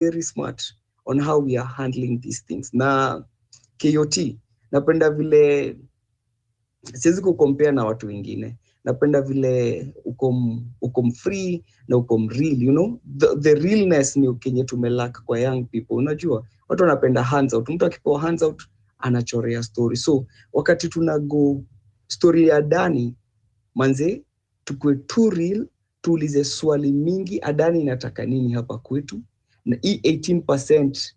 very smart on how we are handling these things. Na KOT, napenda vile siwezi kucompare na watu wengine. Napenda vile uko free na uko real, you know? The realness ni kenye tumelack kwa young people. Unajua, watu wanapenda hands out. Mtu akipewa hands out anachorea story. So, wakati tunago story ya Dani, manze, tukue too real, tuulize swali mingi, Adani inataka nini hapa kwetu? Na hii 18%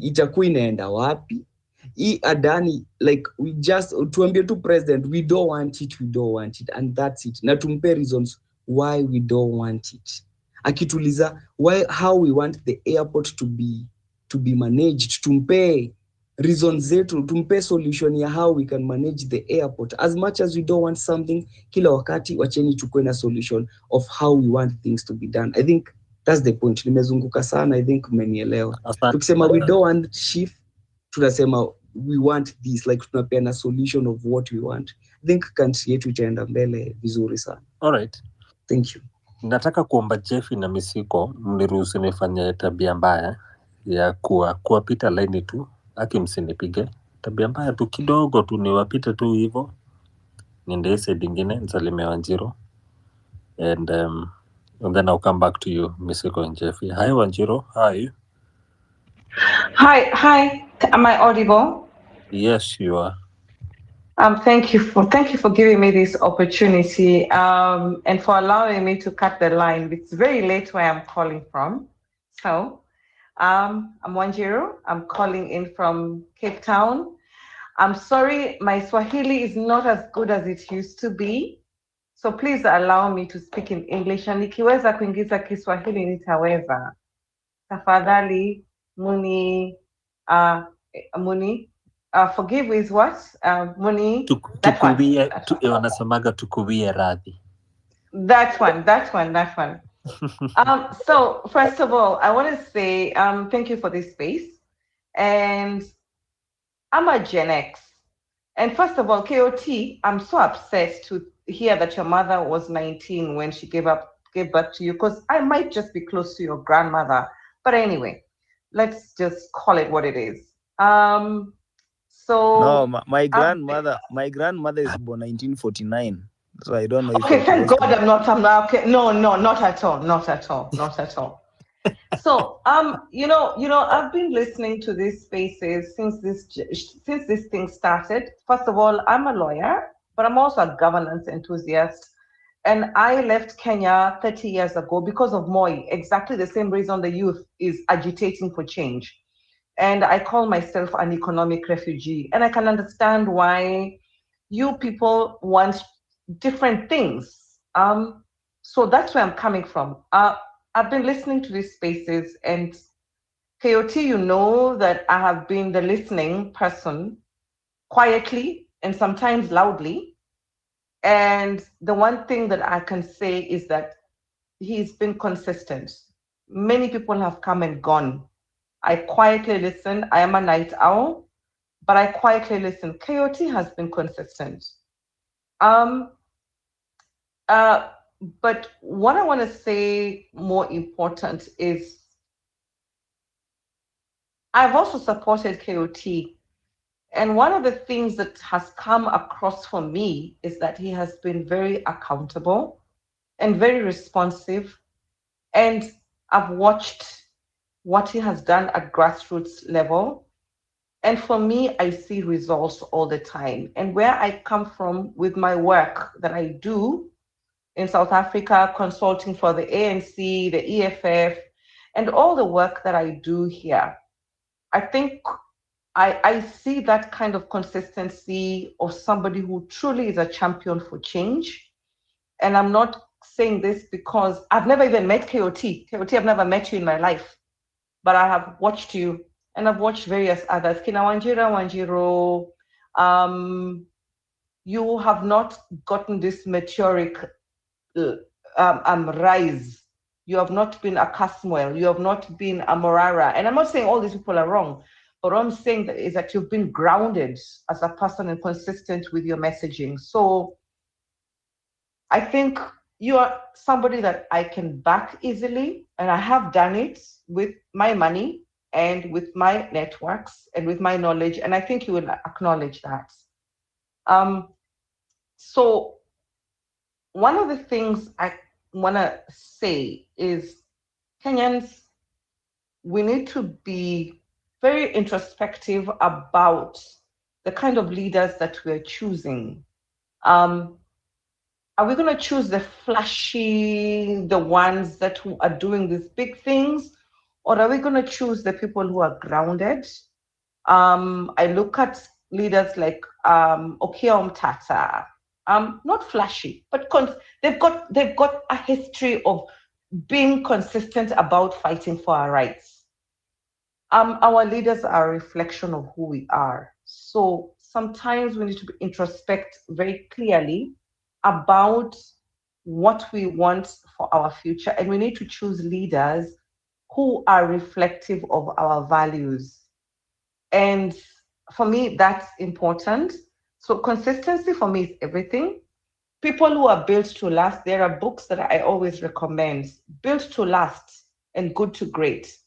itakuwa inaenda wapi? Hii Adani, like, we just, tuambie tu president, we don't want it, and that's it. Na tumpe reasons why we don't want it. Akituliza, how we want the airport to be managed, tumpe reasons zetu, tumpe solution ya how we can manage the airport. As much as we don't want something, kila wakati wacheni tukue na solution of how we want things to be done. I think that's the point. Nimezunguka sana, I think mmenielewa. Tukisema we don't want shift, tunasema we want this, like tunapeana solution of what we want. I think country yetu itaenda mbele vizuri sana. All right. Thank you. Nataka kuomba Jeffy na Misiko mniruhusu nifanye tabia mbaya ya kuwapita line tu, msinipige. Tabia mbaya tu kidogo tu, niwapite tu hivyo. Niende side nyingine nisalimie Wanjiru. And then I'll come back to you, Misiko and Jeffy. Hi Wanjiru, how are you? Hi. Am I audible? Yes, you are. Thank you for giving me this opportunity, and for allowing me to cut the line. It's very late where I'm calling from. So, I'm Wanjiru. I'm calling in from Cape Town. I'm sorry, my Swahili is not as good as it used to be. So please allow me to speak in English. And nikiweza kuingiza Kiswahili nitaweza. Tafadhali, Muni, forgive is what? Muni. Wanasemaga tukuwie radhi. That one. So first of all, I want to say thank you for this space. And I'm a Gen X. And first of all, KOT, I'm so upset to hear that your mother was 19 when she gave birth to you, because I might just be close to your grandmother. But anyway, let's just call it what it is. So no, my grandmother is born 1949. So I don't know if okay, thank God I'm not okay. No, not at all. So you know, I've been listening to these spaces since this thing started. First of all, I'm a lawyer, but I'm also a governance enthusiast. And I left Kenya 30 years ago because of Moi, exactly the same reason the youth is agitating for change. And I call myself an economic refugee. And I can understand why you people want different things. So that's where I'm coming from. I've been listening to these spaces, and KOT, you know that I have been the listening person quietly and sometimes loudly. And the one thing that I can say is that he's been consistent. Many people have come and gone. I quietly listen. I am a night owl, but I quietly listen. KOT has been consistent. But what I want to say more important is I've also supported KOT. And one of the things that has come across for me is that he has been very accountable and very responsive. And I've watched what he has done at grassroots level. And for me, I see results all the time. And where I come from with my work that I do in South Africa, consulting for the ANC, the EFF, and all the work that I do here, I think I see that kind of consistency of somebody who truly is a champion for change. And I'm not saying this because I've never even met KOT. KOT, I've never met you in my life, but I have watched you, and I've watched various others. Kina Wanjiro, you have not gotten this meteoric rise. You have not been a Caswell. You have not been a Morara. And I'm not saying all these people are wrong. But what I'm saying is that you've been grounded as a person and consistent with your messaging. So I think you are somebody that I can back easily, and I have done it with my money and with my networks and with my knowledge, and I think you will acknowledge that. So one of the things I want to say is Kenyans, we need to be very introspective about the kind of leaders that we're choosing. Are we going to choose the flashy, the ones that are doing these big things, or are we going to choose the people who are grounded? I look at leaders like Okiya Mtata, not flashy, but they've got a history of being consistent about fighting for our rights. Our leaders are a reflection of who we are. So sometimes we need to introspect very clearly about what we want for our future, and we need to choose leaders who are reflective of our values. And for me, that's important. So consistency for me is everything. People who are built to last, there are books that I always recommend, Built to Last and Good to Great.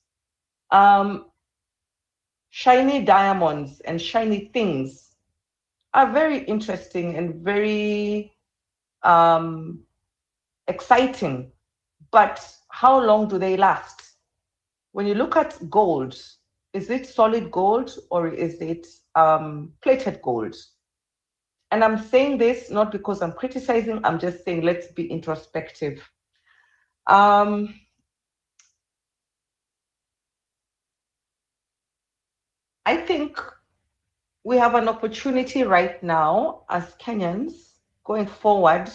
Shiny diamonds and shiny things are very interesting and very exciting, but how long do they last? When you look at gold, is it solid gold or is it plated gold? And I'm saying this not because I'm criticizing, I'm just saying let's be introspective. I think we have an opportunity right now as Kenyans going forward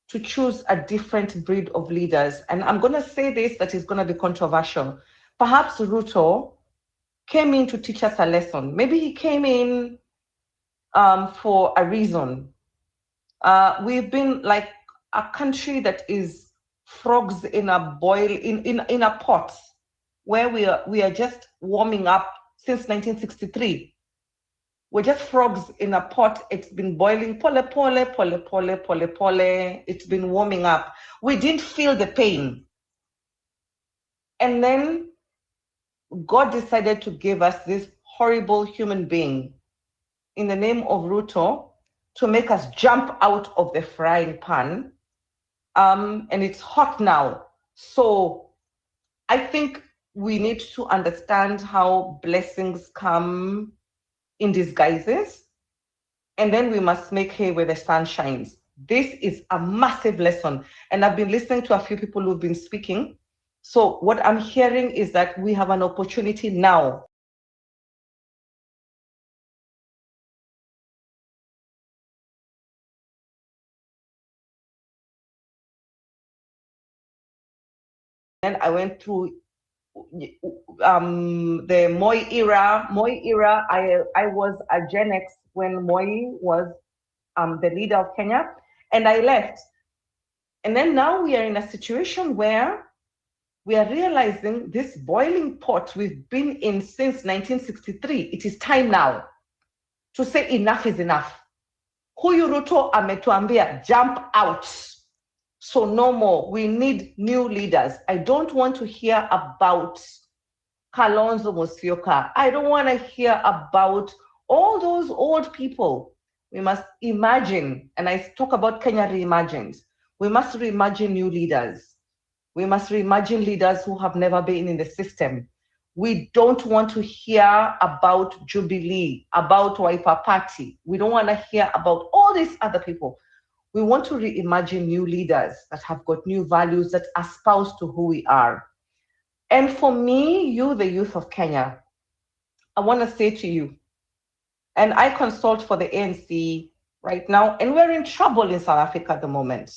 to choose a different breed of leaders. And I'm going to say this that is going to be controversial. Perhaps Ruto came in to teach us a lesson. Maybe he came in for a reason. We've been like a country that is frogs in a in a pot where we are just warming up since 1963. We're just frogs in a pot. It's been boiling, pole, pole, pole, pole, pole, pole. It's been warming up. We didn't feel the pain. And then God decided to give us this horrible human being in the name of Ruto to make us jump out of the frying pan. And it's hot now. So I think we need to understand how blessings come in disguises. And then we must make hay where the sun shines. This is a massive lesson. And I've been listening to a few people who've been speaking. So what I'm hearing is that we have an opportunity now. And I went through the Moi era. I was a Gen X when Moi was the leader of Kenya, and I left. And then now we are in a situation where we are realizing this boiling pot we've been in since 1963, it is time now to say enough is enough. Huyu Ruto ametuambia jump out. So no more. We need new leaders. I don't want to hear about Kalonzo Musyoka. I don't want to hear about all those old people. We must imagine, and I talk about Kenya reimagined. We must reimagine new leaders. We must reimagine leaders who have never been in the system. We don't want to hear about Jubilee, about Wiper Party. We don't want to hear about all these other people. We want to reimagine new leaders that have got new values that espouse to who we are. And for me, you, the youth of Kenya, I want to say to you, and I consult for the ANC right now, and we're in trouble in South Africa at the moment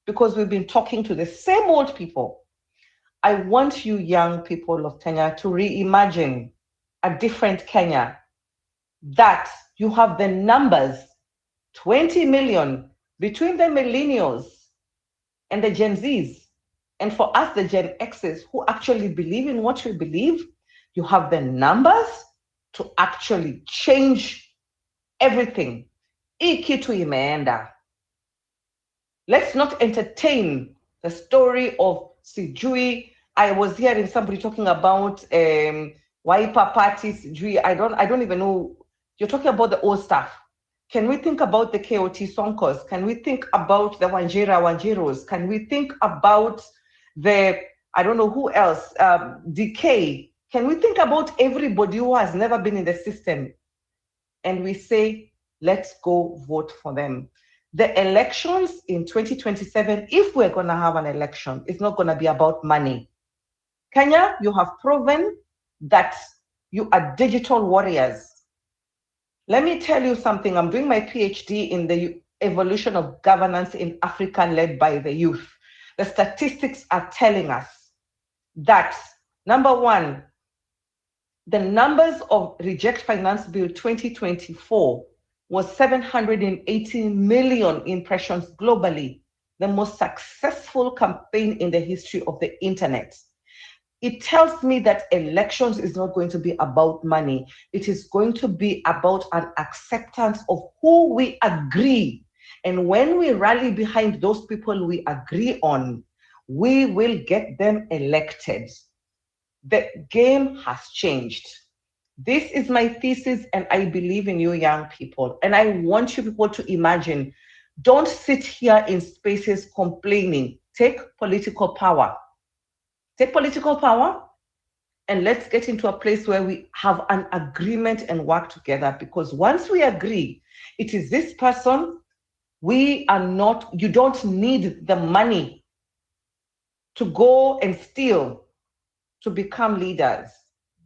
because we've been talking to the same old people. I want you young people of Kenya to reimagine a different Kenya, that you have the numbers, 20 million between the millennials and the Gen Zs. And for us, the Gen Xs who actually believe in what we believe, you have the numbers to actually change everything. Hii kitu imeenda. Let's not entertain the story of Sijui. I was hearing somebody talking about Waipa parties. Sijui. I don't even know. You're talking about the old stuff. Can we think about the KOT Sonkos? Can we think about the Wanjiros? Can we think about the, I don't know who else, Decay? Can we think about everybody who has never been in the system? And we say, let's go vote for them. The elections in 2027, if we're going to have an election, it's not going to be about money. Kenya, you have proven that you are digital warriors. Let me tell you something. I'm doing my PhD in the evolution of governance in Africa led by the youth. The statistics are telling us that, number one, the numbers of Reject Finance Bill 2024 was 780 million impressions globally, the most successful campaign in the history of the internet. It tells me that elections is not going to be about money. It is going to be about an acceptance of who we agree. And when we rally behind those people we agree on, we will get them elected. The game has changed. This is my thesis, and I believe in you young people. And I want you people to imagine, don't sit here in spaces complaining. Take political power. Take political power, and let's get into a place where we have an agreement and work together. Because once we agree, it is this person, we are not, you don't need the money to go and steal to become leaders.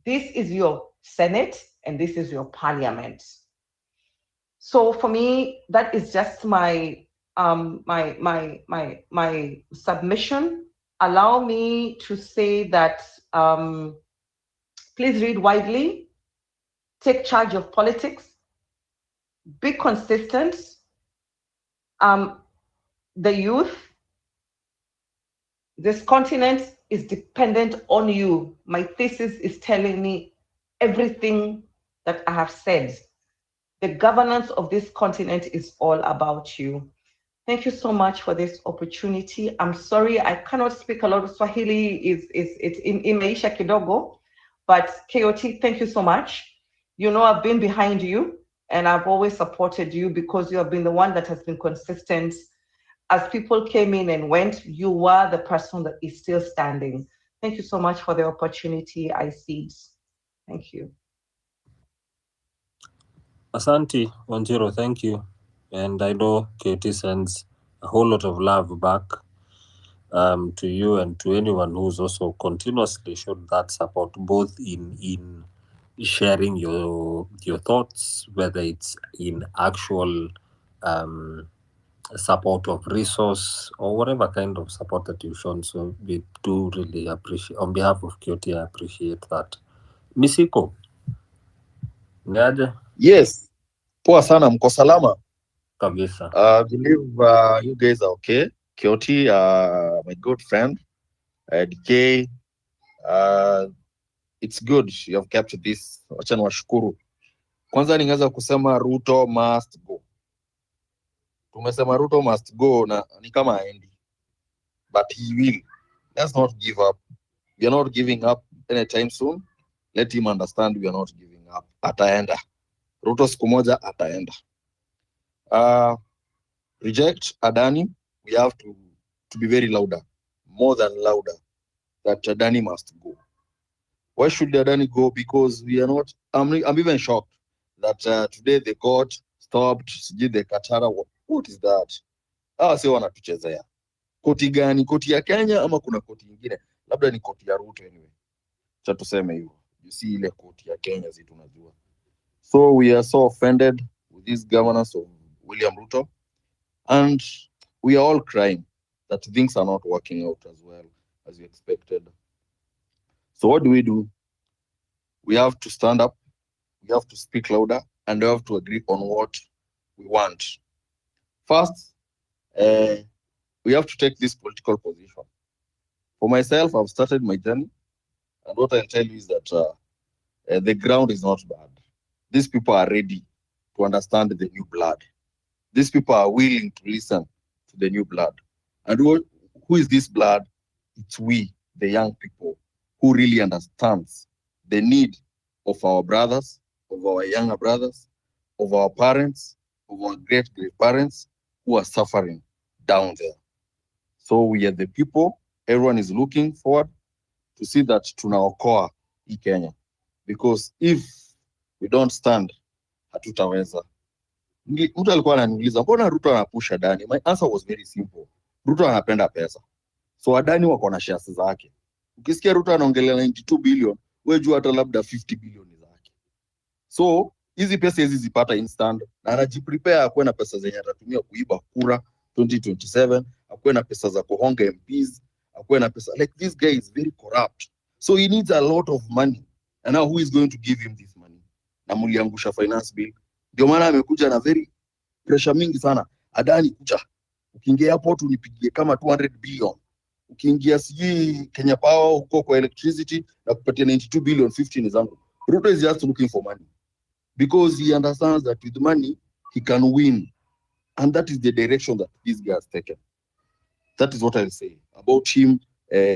This is your Senate and this is your parliament. So for me, that is just my my submission. Allow me to say that please read widely, take charge of politics, be consistent. The youth, this continent is dependent on you. My thesis is telling me everything that I have said. The governance of this continent is all about you. Thank you so much for this opportunity. I'm sorry I cannot speak a lot of Swahili. It's in imeisha kidogo, but KOT, thank you so much. You know I've been behind you and I've always supported you because you have been the one that has been consistent. As people came in and went, you were the person that is still standing. Thank you so much for the opportunity I seized. Thank you. Asante, Wanjiro, thank you. And I know KT sends a whole lot of love back to you and to anyone who's also continuously showed that support, both in sharing your thoughts, whether it's in actual support of resource or whatever kind of support that you've shown. So we do really appreciate, on behalf of KT, I appreciate that. Misiko, niaje? Yes, poa sana, mko salama? Kabisa. I believe you guys are okay. Kioti, my good friend, DK, it's good you have kept this. Wacha niwashukuru. Kwanza ningeweza kusema Ruto must go. Tumesema Ruto must go na ni kama haendi. But he will. Let's not give up. We are not giving up anytime soon. Let him understand we are not giving up. Ataenda. Ruto siku moja ataenda. Reject Adani. We have to be very louder, more than louder, that Adani must go. Why should Adani go? Because we are not, I'm even shocked that today they got stopped, the Katara. What is that? Si wanatuchezea. Koti gani? Koti ya Kenya ama kuna koti nyingine? Labda ni koti ya Ruto anyway. Cha tuseme hivyo. You see ile koti ya Kenya zi tunajua. So we are so offended with this governance of William Ruto. And we are all crying that things are not working out as well as we expected. So what do? We have to stand up, we have to speak louder, and we have to agree on what we want. First, we have to take this political position. For myself, I've started my journey, and what I'll tell you is that the ground is not bad. These people are ready to understand the new blood. These people are willing to listen to the new blood. And who is this blood? It's we, the young people, who really understands the need of our brothers, of our younger brothers, of our parents, of our great-great-parents who are suffering down there. So we are the people, everyone is looking forward to see that tunaokoa hii Kenya. Because if we don't stand, hatutaweza. Mtu alikuwa ananiuliza, mbona Ruto anapusha Adani? My answer was very simple. Ruto anapenda pesa. So Adani wako na shares zake. Ukisikia Ruto anaongelea 92 billion, wewe jua hata labda 50 billion zake. So hizi pesa hizi zipata instant na anajiprepare akuwe na pesa zenye atatumia kuiba kura 2027, akuwe na pesa za kuhonga MPs, akuwe na pesa. Like this guy is very corrupt. So he needs a lot of money. And now who is going to give him this money? Na muliangusha finance bill. Ndio maana amekuja na very pressure mingi sana. Adani kuja. Ukiingia airport unipigie kama 200 billion. Ukiingia sijui Kenya Power huko kwa electricity na kupatia 92 billion, 15 ni zangu. Ruto is just looking for money. Because he understands that with money, he can win. And that is the direction that this guy has taken. That is what I'll say about him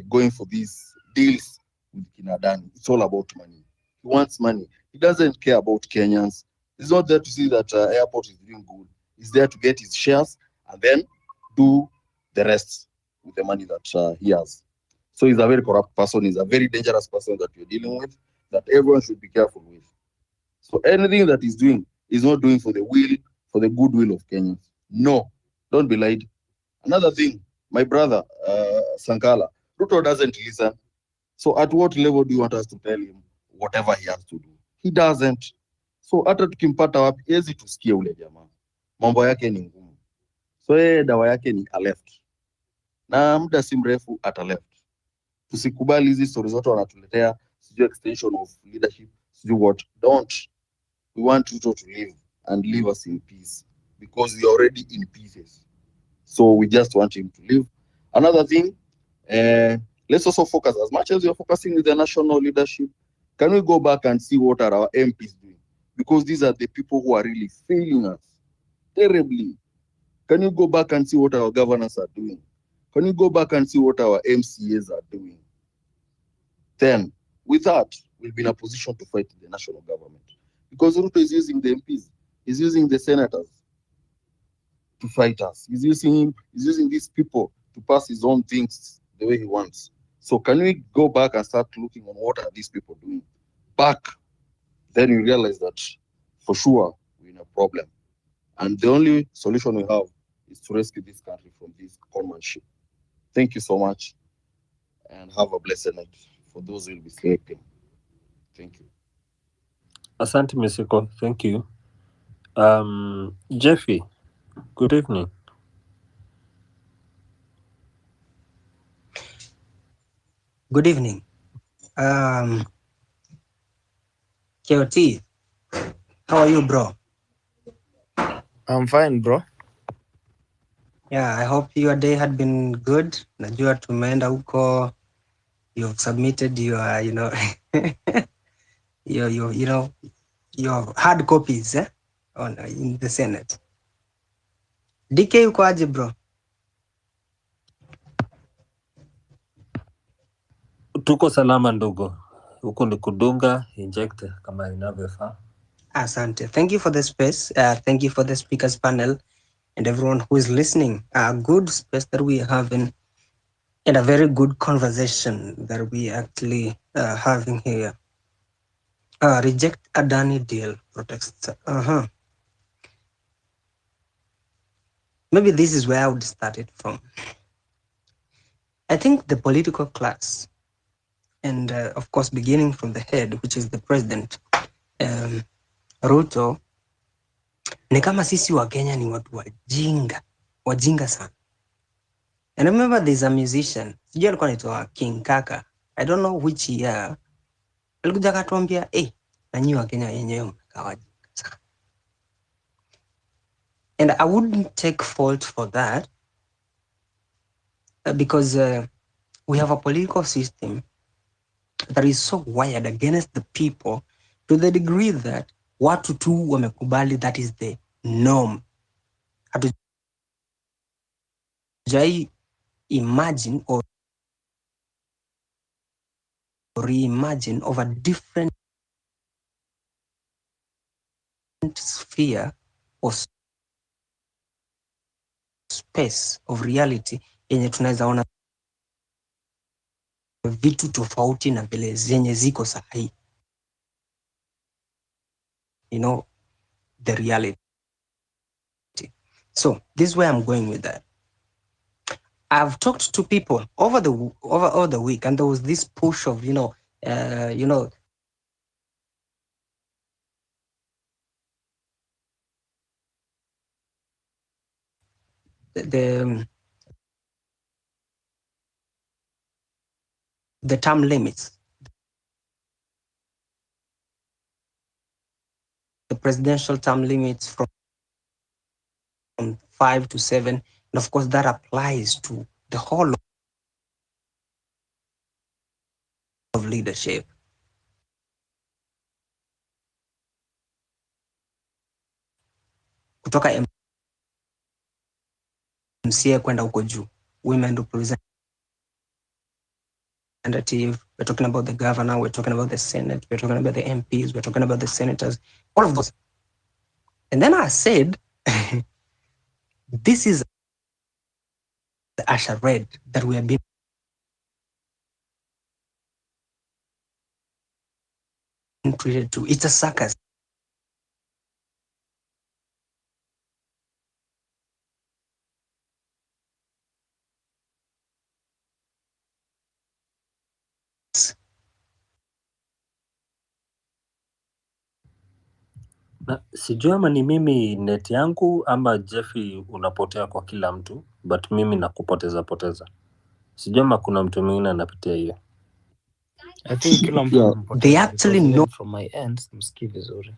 going for these deals with Kinadani. It's all about money. He wants money. He doesn't care about Kenyans. He's not there to see that airport is doing good. He's there to get his shares and then do the rest with the money that he has. So he's a very corrupt person. He's a very dangerous person that we're dealing with, that everyone should be careful with. So anything that he's doing is not doing for the goodwill of Kenyans. No, don't be lied. Another thing, my brother, Sankala, Ruto doesn't listen. So at what level do you want us to tell him whatever he has to do? He doesn't. So hata tukimpata wapi, hezi tusikie ule jamaa. Mambo yake ni ngumu. So dawa yake ni a left. Na muda si mrefu ata left. Tusikubali hizi stories zote wanatuletea, sijui extension of leadership, sijui what. Don't. We want Ruto to live and leave us in peace because we are already in pieces. So we just want him to live. Another thing, let's also focus, as much as we are focusing with the national leadership, can we go back and see what are our MPs doing? Because these are the people who are really failing us terribly. Can you go back and see what our governors are doing? Can you go back and see what our MCAs are doing? Then, with that, we'll be in a position to fight the national government. Because Ruto is using the MPs, he's using the senators to fight us. He's using these people to pass his own things the way he wants. So can we go back and start looking on what are these people doing? Back, then you realize that for sure we're in a problem. And the only solution we have is to rescue this country from this conmanship. Thank you so much and have a blessed night for those who will be sleeping. Thank you. Asante Misiko, thank you. Jeffy, good evening. Good evening. KOT, how are you, bro? I'm fine, bro. Yeah, I hope your day had been good. Najua tumeenda huko. You've submitted your, your hard copies in the Senate. DK uko aje, bro? Tuko salama ndugu. Huko ni kudunga inject kama inavyofaa. Asante. Thank you for the space. Thank you for the speakers panel and everyone who is listening. A good space that we are having and a very good conversation that we actually having here. Reject Adani deal protects. Maybe this is where I would start it from. I think the political class, and of course beginning from the head, which is the president, Ruto, ni kama sisi wa Kenya ni watu wajinga sana. And I remember there's a musician, sijui alikuwa anaitwa King Kaka, I don't know which year, alikuja akatuambia, na nyinyi wa Kenya yenyewe mmekaa wajinga sana. And I wouldn't take fault for that because we have a political system that is so wired against the people to the degree that watu tu wamekubali that is the norm. imagine or reimagine of a different sphere or space of reality yenye tunaweza ona vitu tofauti na vile zenye ziko sahi. You know, the reality. So this is where I'm going with that. I've talked to people over the week, and there was this push of the term limits, the presidential term limits from 5 to 7, and of course that applies to the whole of leadership. Kutoka MCA kwenda huko juu, women representative, we're talking about the governor, we're talking about the Senate, we're talking about the MPs, we're talking about the senators, all of those. And then I said, this is the charade that we have been treated to. It's a circus. Na sijui ama ni mimi net yangu ama Jeffy unapotea kwa kila mtu, but mimi nakupoteza. Sijui ama kuna mtu mwingine anapitia hiyo. I think kila mtu Yeah. anampoteza, They actually because know even from my end msikii vizuri.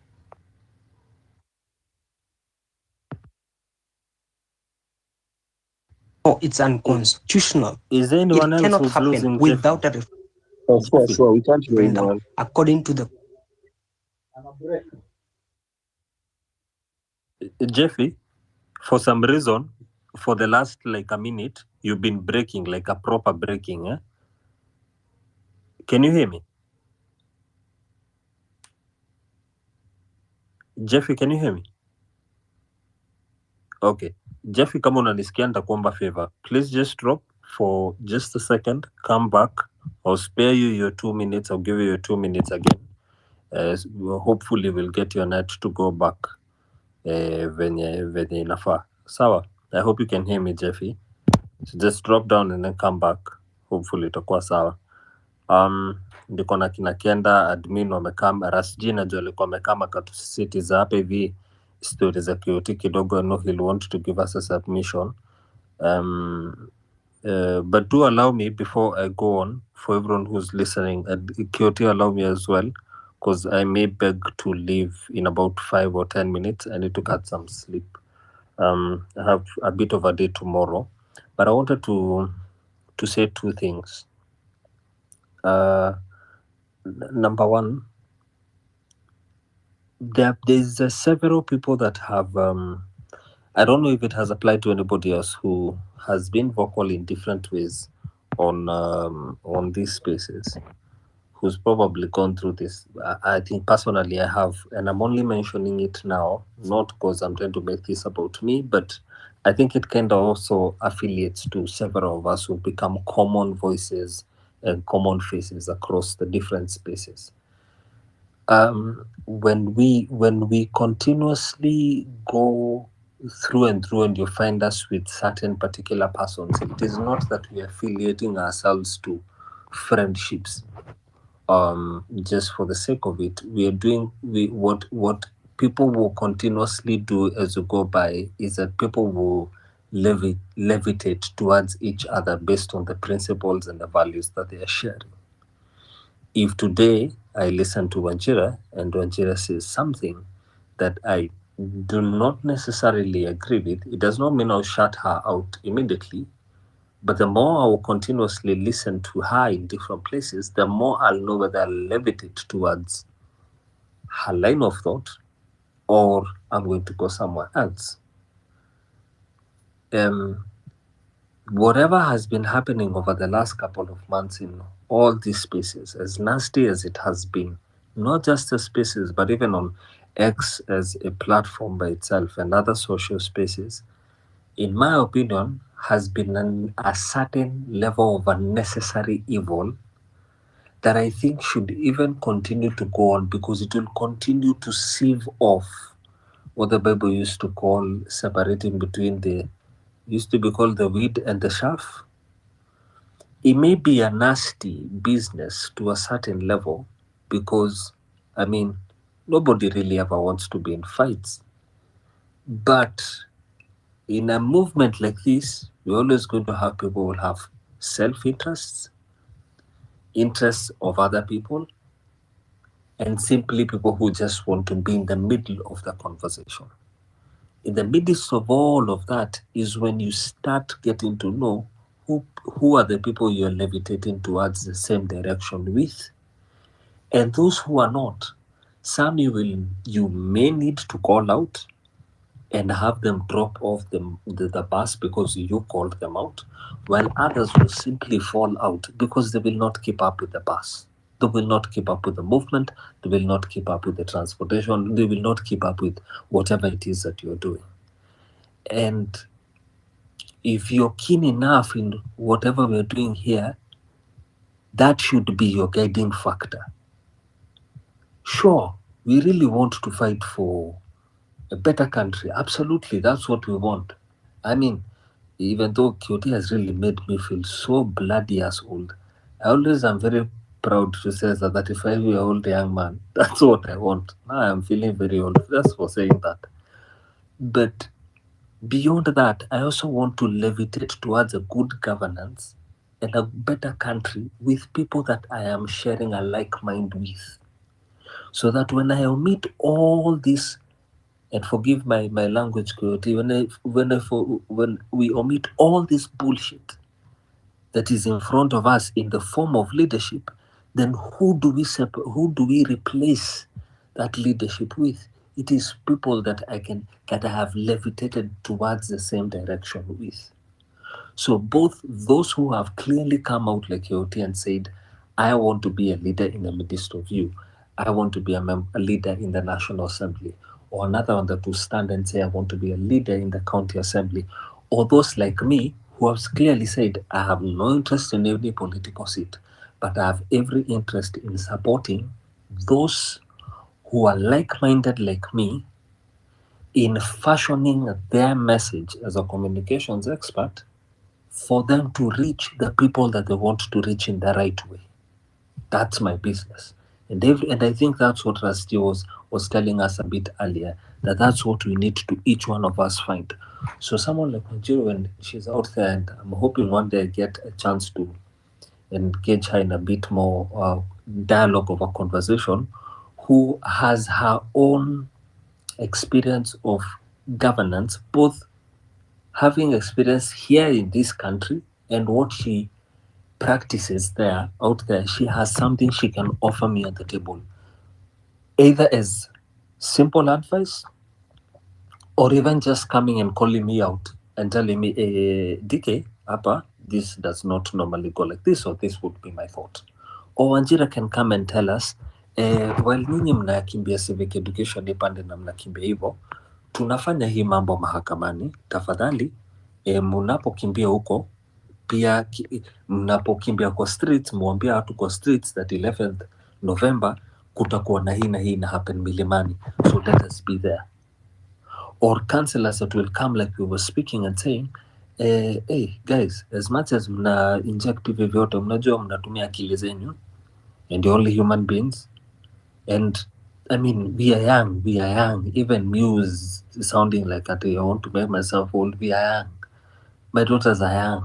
it's unconstitutional. Is there anyone It else cannot who's happen losing without Jeffy? a Sure. We can't hear referendum anyone. according to the Jeffy, for some reason, for the last like a minute, you've been breaking, like a proper breaking. Eh? Can you hear me? Jeffy, can you hear me? Okay. Jeffy, kama unanisikia nitakuomba favor. Please just drop for just a second. Come back. I'll spare you your 2 minutes. I'll give you your 2 minutes again. Hopefully we'll get your net to go back venye inafaa. Sawa. I hope you can hear me, Jeffy. So just drop down and then come back. Hopefully itakuwa sawa. Ndiko na kina Kenda admin wamekaa, Rasji najua alikuwa amekaa akatusisitiza hapa hivi story za KOT kidogo. I know he'll want to give us a submission. But do allow me before I go on, for everyone who's listening, and KOT allow me as well, because I may beg to leave in about 5 or 10 minutes. I need to get some sleep. I have a bit of a day tomorrow, but I wanted to say two things. Number one, there's several people that have I don't know if it has applied to anybody else who has been vocal in different ways on these spaces, who's probably gone through this. I think personally I have, and I'm only mentioning it now, not because I'm trying to make this about me, but I think it kind of also affiliates to several of us who become common voices and common faces across the different spaces. When we continuously go through and you find us with certain particular persons, it is not that we are affiliating ourselves to friendships just for the sake of it. We are doing what people will continuously do as you go by is that people will levitate towards each other based on the principles and the values that they are sharing. If today I listen to Wanjira and Wanjira says something that I do not necessarily agree with, it does not mean I'll shut her out immediately. But the more I will continuously listen to her in different places, the more I'll know whether I'll levitate towards her line of thought or I'm going to go somewhere else. whatever has been happening over the last couple of months in all these spaces, as nasty as it has been, not just the spaces, but even on X as a platform by itself and other social spaces, in my opinion, has been a certain level of unnecessary evil that I think should even continue to go on, because it will continue to sieve off what the Bible used to call separating between the, used to be called the wheat and the chaff. It may be a nasty business to a certain level, because, I mean, nobody really ever wants to be in fights. But in a movement like this, you're always going to have people who will have self-interests, interests of other people, and simply people who just want to be in the middle of the conversation. In the midst of all of that is when you start getting to know who are the people you're levitating towards the same direction with, and those who are not. Some you may need to call out and have them drop off the bus because you called them out, while others will simply fall out because they will not keep up with the bus. They will not keep up with the movement. They will not keep up with the transportation. They will not keep up with whatever it is that you're doing. And if you're keen enough in whatever we're doing here, that should be your guiding factor. Sure, we really want to fight for a better country. Absolutely, that's what we want. I mean, even though QT has really made me feel so bloody as old, I always am very proud to say as a 35-year-old young man, that's what I want. Now I'm feeling very old just for saying that. But beyond that, I also want to levitate towards a good governance and a better country with people that I am sharing a like mind with. So that when I omit all this, and forgive my language, Coyote, when we omit all this bullshit that is in front of us in the form of leadership, then who do we replace that leadership with? It is people that I have levitated towards the same direction with. So both those who have clearly come out like Coyote and said, I want to be a leader in the midst of you. I want to be a leader in the National Assembly. Or another one that will stand and say, I want to be a leader in the County Assembly. Or those like me who have clearly said, I have no interest in any political seat, but I have every interest in supporting those who are like-minded like me in fashioning their message as a communications expert for them to reach the people that they want to reach in the right way. That's my business. And I think that's what Rusty was telling us a bit earlier, that's what we need to each one of us find. So someone like Nigeria, when she's out there, and I'm hoping one day I get a chance to engage her in a bit more dialogue of a conversation, who has her own experience of governance, both having experience here in this country and what she practices out there. She has something she can offer me at the table, either as simple advice or even just coming and calling me out and telling me, DK, Appa, this does not normally go like this, or this would be my thought. Or Wanjira can come and tell us, while nyinyi mnakimbia civic education ipande na mnakimbia hivyo, tunafanya hii mambo mahakamani, tafadhali mnapokimbia huko pia mnapokimbia kwa streets, mwambie watu kwa streets that 11th November kutakuwa na hii na hii na happen Milimani, so let us be there. Or councillors that will come like we were speaking and saying, hey guys, as much as mna inject hivi vyote, mnajua mnatumia akili zenyu and you're only human beings, and I mean, we are young. Even Muse sounding like that, I want to make myself old. We are young. My daughters are young.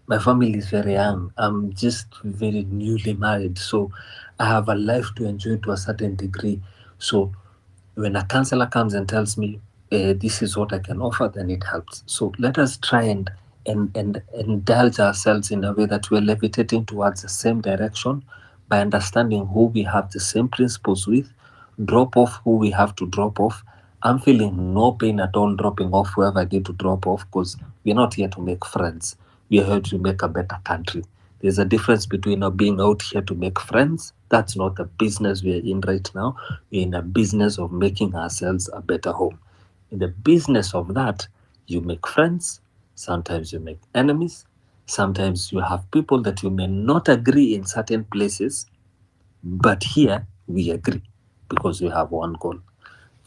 My family is very young. I'm just very newly married. So I have a life to enjoy to a certain degree. So when a counselor comes and tells me, this is what I can offer, then it helps. So let us try and indulge ourselves in a way that we're levitating towards the same direction by understanding who we have the same principles with, drop off who we have to drop off. I'm feeling no pain at all dropping off whoever I need to drop off, because we're not here to make friends. We are here to make a better country. There's a difference between being out here to make friends. That's not the business we are in right now. We're in a business of making ourselves a better home. In the business of that, you make friends, sometimes you make enemies, sometimes you have people that you may not agree in certain places, but here we agree because we have one goal.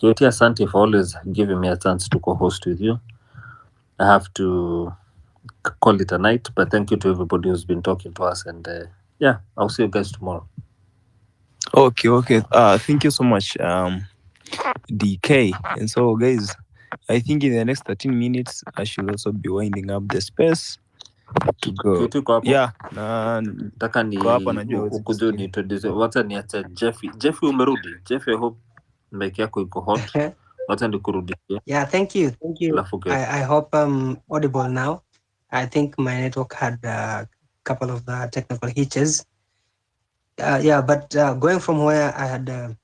Kioti, asante for always giving me a chance to co-host with you. I have to call it a night, but thank you to everybody who's been talking to us, and yeah, I'll see you guys tomorrow. Okay. Thank you so much, DK. And so, guys, I think in the next 13 minutes, I should also be winding up the space to go. Kioti, uko hapo? Yeah, Nataka ni niko hapa, najua ukuje uniintroduce. Wacha niache Jeffy umerudi. Jeffy, I hope mic yako iko hot. Wacha nikurudishie. Yeah, thank you. Alafu I hope I'm audible now. I think my network had a couple of technical hitches. But going from where I had,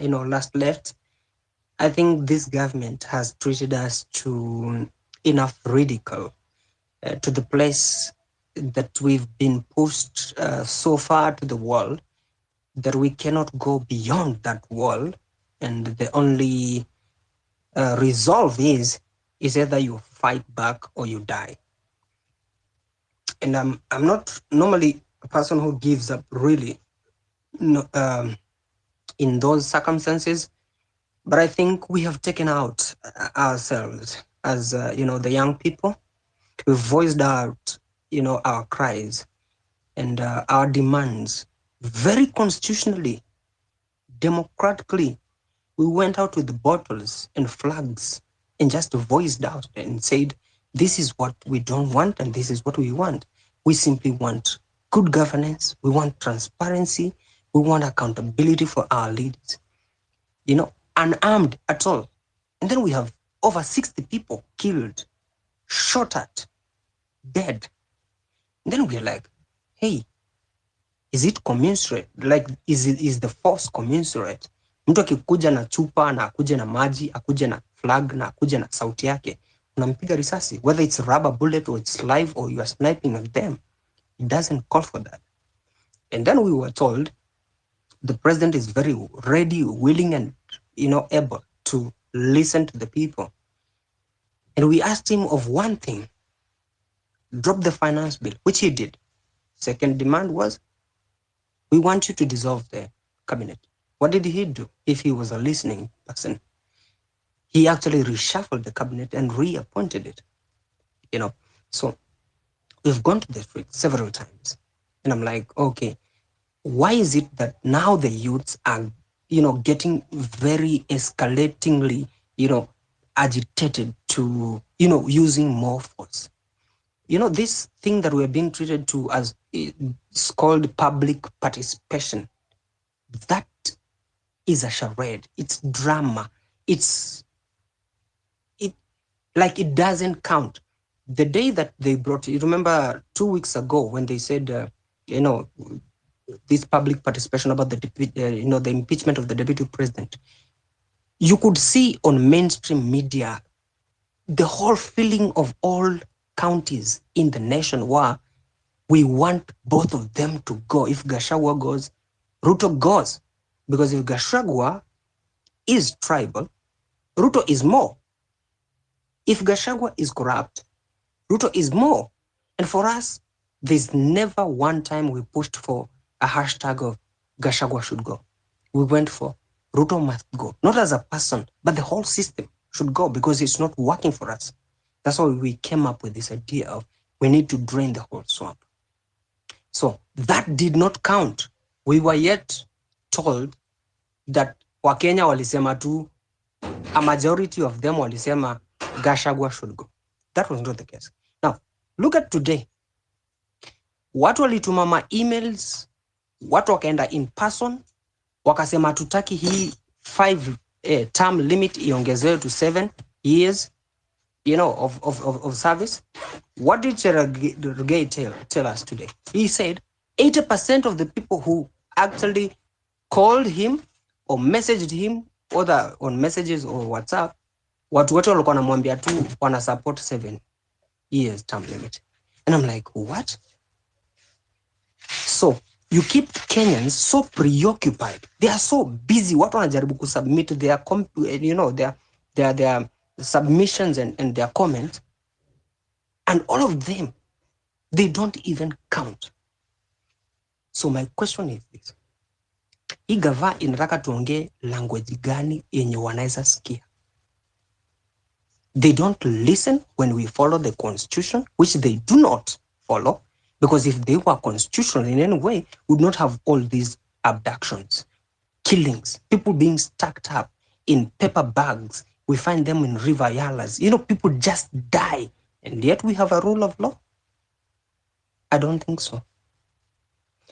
last left, I think this government has treated us to enough ridicule, to the place that we've been pushed so far to the wall that we cannot go beyond that wall, and the only resolve is either you fight back or you die. And I'm not normally a person who gives up really, in those circumstances, but I think we have taken out ourselves as the young people. We've voiced out our cries and our demands very constitutionally, democratically. We went out with the bottles and flags and just voiced out and said, this is what we don't want and this is what we want. We simply want good governance. We want transparency. We want accountability for our leaders, unarmed at all. And then we have over 60 people killed, shot at, dead. And then we're like, hey, is it commensurate? Like, is the force commensurate? Mtu akikuja na chupa na akuje na maji, akuje na flag na akuje na sauti yake, unampiga risasi, whether it's rubber bullet or it's live or you are sniping at them. It doesn't call for that. And then we were told the president is very ready, willing, and able to listen to the people. And we asked him of one thing: drop the finance bill, which he did. Second demand was, we want you to dissolve the cabinet. What did he do? If he was a listening person, he actually reshuffled the cabinet and reappointed it. So we've gone to the street several times, and I'm like, okay, why is it that now the youths are, getting very escalatingly, agitated to, using more force? This thing that we're being treated to as, it's called public participation. That is a charade. It's drama. It doesn't count. The day that they brought, you remember 2 weeks ago when they said, this public participation about the impeachment of the deputy president, you could see on mainstream media the whole feeling of all counties in the nation where we want both of them to go. If Gachagua goes, Ruto goes. Because if Gachagua is tribal, Ruto is more. If Gachagua is corrupt, Ruto is more. And for us, there's never one time we pushed for a hashtag of Gachagua should go. We went for Ruto must go. Not as a person, but the whole system should go because it's not working for us. That's why we came up with this idea of we need to drain the whole swamp. So that did not count. We were yet told that Wakenya walisema tu, a majority of them walisema Gachagua should go. That was not the case. Now, look at today. Watu walituma ma emails, watu wakaenda in person, wakasema tutaki hii 5 term limit iongezewe to 7 years, of service. What did Cherargei tell us today? He said 80% of the people who actually called him or messaged him, whether on messages or WhatsApp, watu wote walikuwa wanamwambia tu wana support 7 years term limit. And I'm like, what? So you keep Kenyans so preoccupied. They are so busy. What wanajaribu kusubmit their their submissions and their comments, and all of them, they don't even count. So my question is this: hii gava inataka tuongee language gani yenye wanaweza sikia? They don't listen when we follow the constitution, which they do not follow, because if they were constitutional in any way, we would not have all these abductions, killings, people being stacked up in paper bags. We find them in river yalas. People just die, and yet we have a rule of law. I don't think so.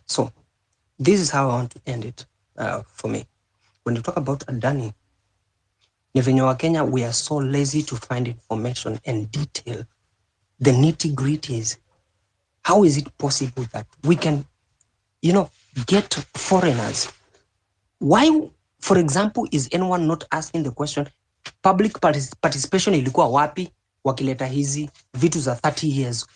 So this is how I want to end it for me. When you talk about Adani, Kenya, we are so lazy to find information and detail the nitty-gritties. How is it possible that we can, get foreigners? Why, for example, is anyone not asking the question, public participation ilikuwa wapi wakileta hizi vitu za 30 years?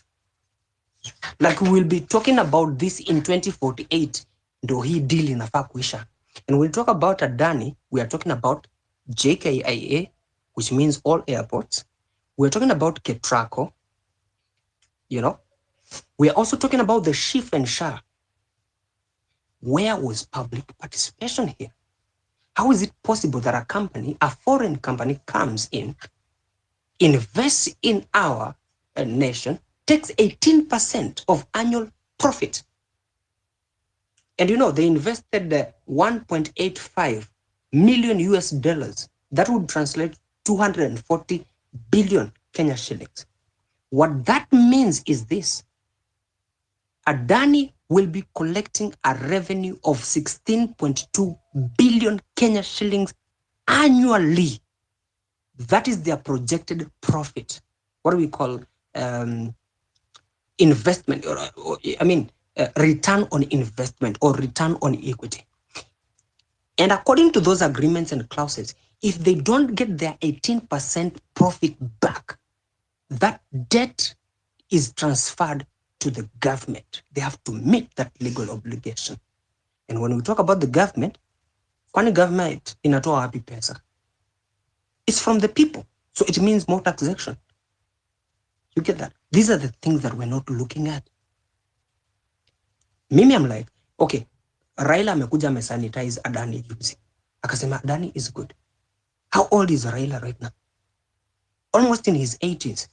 Like, we will be talking about this in 2048, ndo hii deal inafaa kuisha. And we'll talk about Adani, we are talking about JKIA, which means all airports. We're talking about Ketraco, We are also talking about the Shif and Shah. Where was public participation here? How is it possible that a foreign company comes in, invests in our nation, takes 18% of annual profit? And they invested 1.85 million US dollars. That would translate 240 billion Kenya shillings. What that means is this: Adani will be collecting a revenue of 16.2 billion Kenya shillings annually. That is their projected profit. What do we call investment, return on investment or return on equity. And according to those agreements and clauses, if they don't get their 18% profit back, that debt is transferred to the government. They have to meet that legal obligation. And when we talk about the government, kwani government inatoa wapi pesa? It's from the people. So it means more taxation. You get that? These are the things that we're not looking at. Mimi, I'm like, okay, Raila amekuja amesanitize Adani juzi. Akasema Adani is good. How old is Raila right now? Almost in his 80s.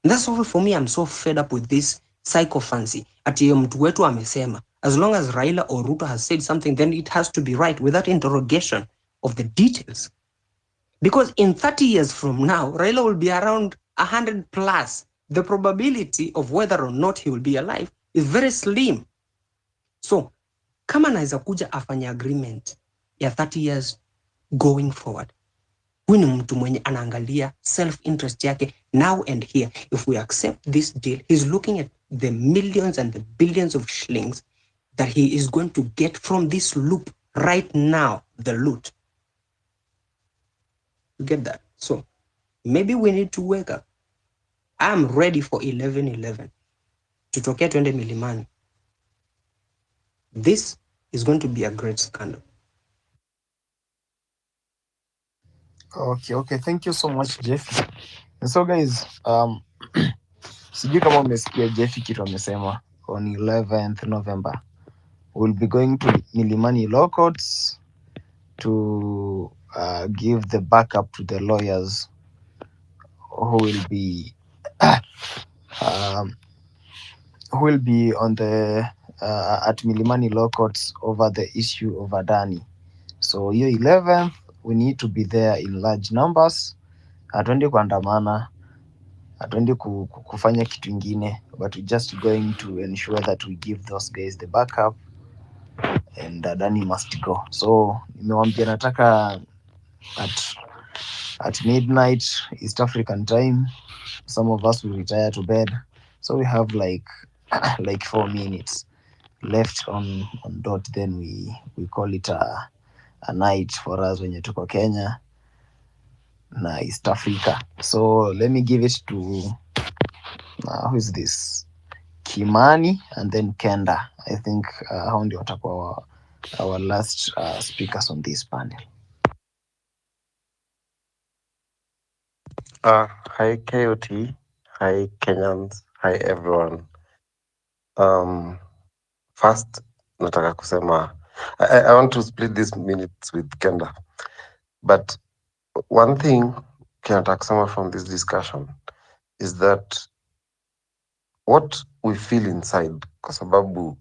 And that's all for me. I'm so fed up with this psychophancy. Ati mtu wetu amesema. As long as Raila or Ruto has said something, then it has to be right without interrogation of the details. Because in 30 years from now, Raila will be around 100 plus. The probability of whether or not he will be alive is very slim. So, kama naweza kuja afanye agreement ya 30 years going forward, huyu ni mtu mwenye anaangalia self-interest yake now and here. If we accept this deal, he's looking at the millions and the billions of shillings that he is going to get from this loop right now, the loot. You get that? So, maybe we need to wake up. I'm ready for 11-11. Tutokea twende milimani. This is going to be a great scandal. Okay. Thank you so much, Jeff. And so guys, sijui kama umesikia Jeff kitu amesema on 11th November. We'll be going to Milimani Law Courts to give the backup to the lawyers who will be on the at Milimani Law Courts over the issue of Adani. So hiyo 11th, we need to be there in large numbers. Hatuendi kuandamana, hatuendi kufanya kitu ingine, but we're just going to ensure that we give those guys the backup and Adani must go. So nimewambia nataka at midnight East African time. Some of us will retire to bed, so we have like 4 minutes left on dot. Then we call it a night for us wenye tuko Kenya na East Africa. So let me give it to who is this? Kimani, and then Kenda. I think hao ndio watakuwa our last speakers on this panel. Hi KOT, hi Kenyans, hi everyone. First, nataka kusema I want to split these minutes with Kenda, but one thing nataka kusema from this discussion is that what we feel inside, kwa sababu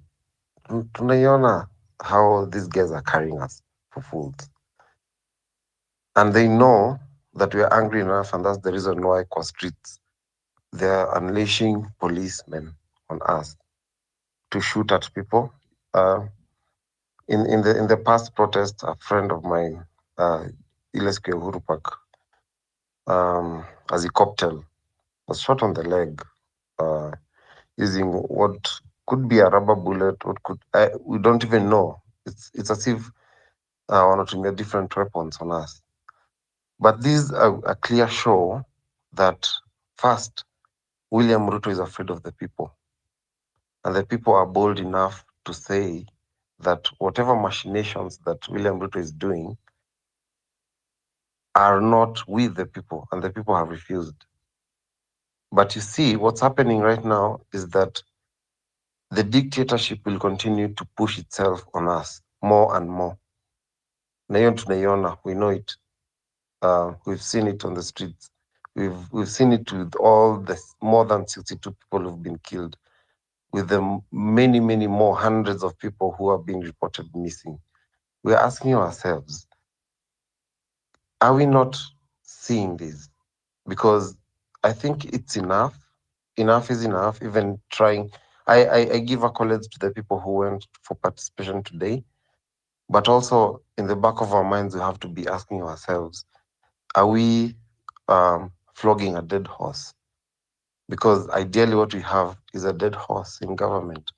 tunaiona how these guys are carrying us for fools, and they know that we are angry enough, and that's the reason why kwa streets they are unleashing policemen on us to shoot at people. In the past protest, a friend of mine, Ilesque Uhuru Park, as a cocktail, was shot on the leg using what could be a rubber bullet. What could we don't even know. It's as if wanatumia different weapons on us. But this is a clear show that first, William Ruto is afraid of the people. And the people are bold enough to say that whatever machinations that William Ruto is doing are not with the people, and the people have refused. But you see, what's happening right now is that the dictatorship will continue to push itself on us more and more. Na hiyo tunaiona, we know it. We've seen it on the streets. We've seen it with all the more than 62 people who've been killed, with the many more hundreds of people who are being reported missing. We're asking ourselves, are we not seeing this? Because I think it's enough. Enough is enough. Even trying, I give accolades to the people who went for participation today, but also in the back of our minds, we have to be asking ourselves, are we flogging a dead horse? Because ideally what we have is a dead horse in government.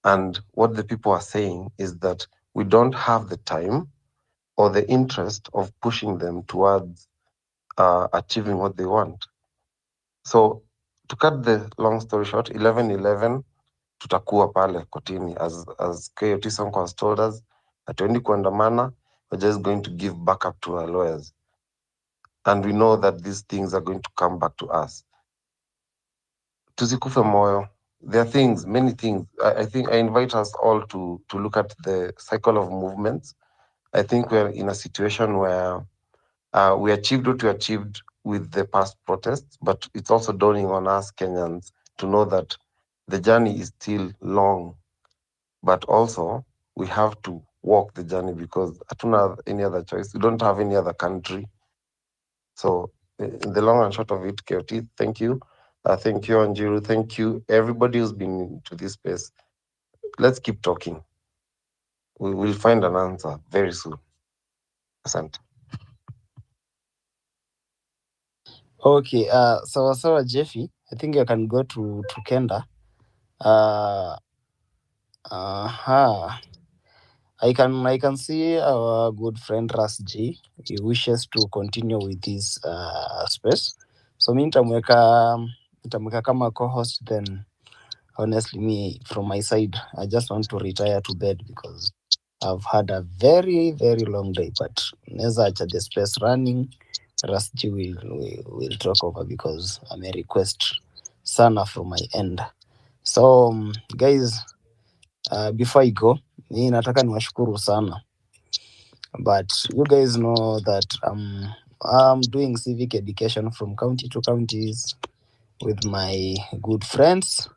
And what the people are saying is that we don't have the time or the interest of pushing them towards achieving what they want. So to cut the long story short, 11/11 tutakuwa pale kotini, as KOT Sonko has told us, hatuendi kuandamana, we're just going to give backup to our lawyers. And we know that these things are going to come back to us. Tusikufe moyo. There are things, many things. I think I invite us all to look at the cycle of movements. I think we're in a situation where we achieved what we achieved with the past protests, but it's also dawning on us Kenyans to know that the journey is still long, but also we have to walk the journey because I don't have any other choice. We don't have any other country. So in the long and short of it, KOT, thank you. Thank you, Anjiru. Thank you, everybody who's been to this space. Let's keep talking. We will find an answer very soon. Asante. Okay, so Jeffy, I think I can go to Kenda. I can see our good friend Ras G. He wishes to continue with this space. So mi nitamweka kama co-host, then honestly me from my side I just want to retire to bed because I've had a very long day, but neza acha the space running. Ras G will talk over because I'm a request sana from my end. So guys, before I go, mi nataka niwashukuru sana, but you guys know that I'm doing civic education from county to counties with my good friends.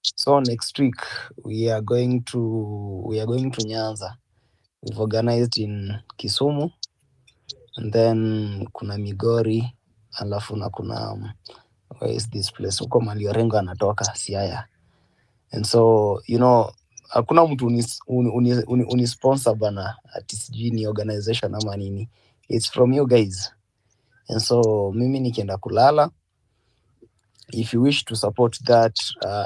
So next week we are going to Nyanza. We've organized in Kisumu, and then kuna Migori, alafu na kuna where is this place huko mali Orengo anatoka Siaya. And so hakuna mtu unisponsor bana ati sijui ni organization ama nini. It's from you guys. And so mimi nikienda kulala, if you wish to support that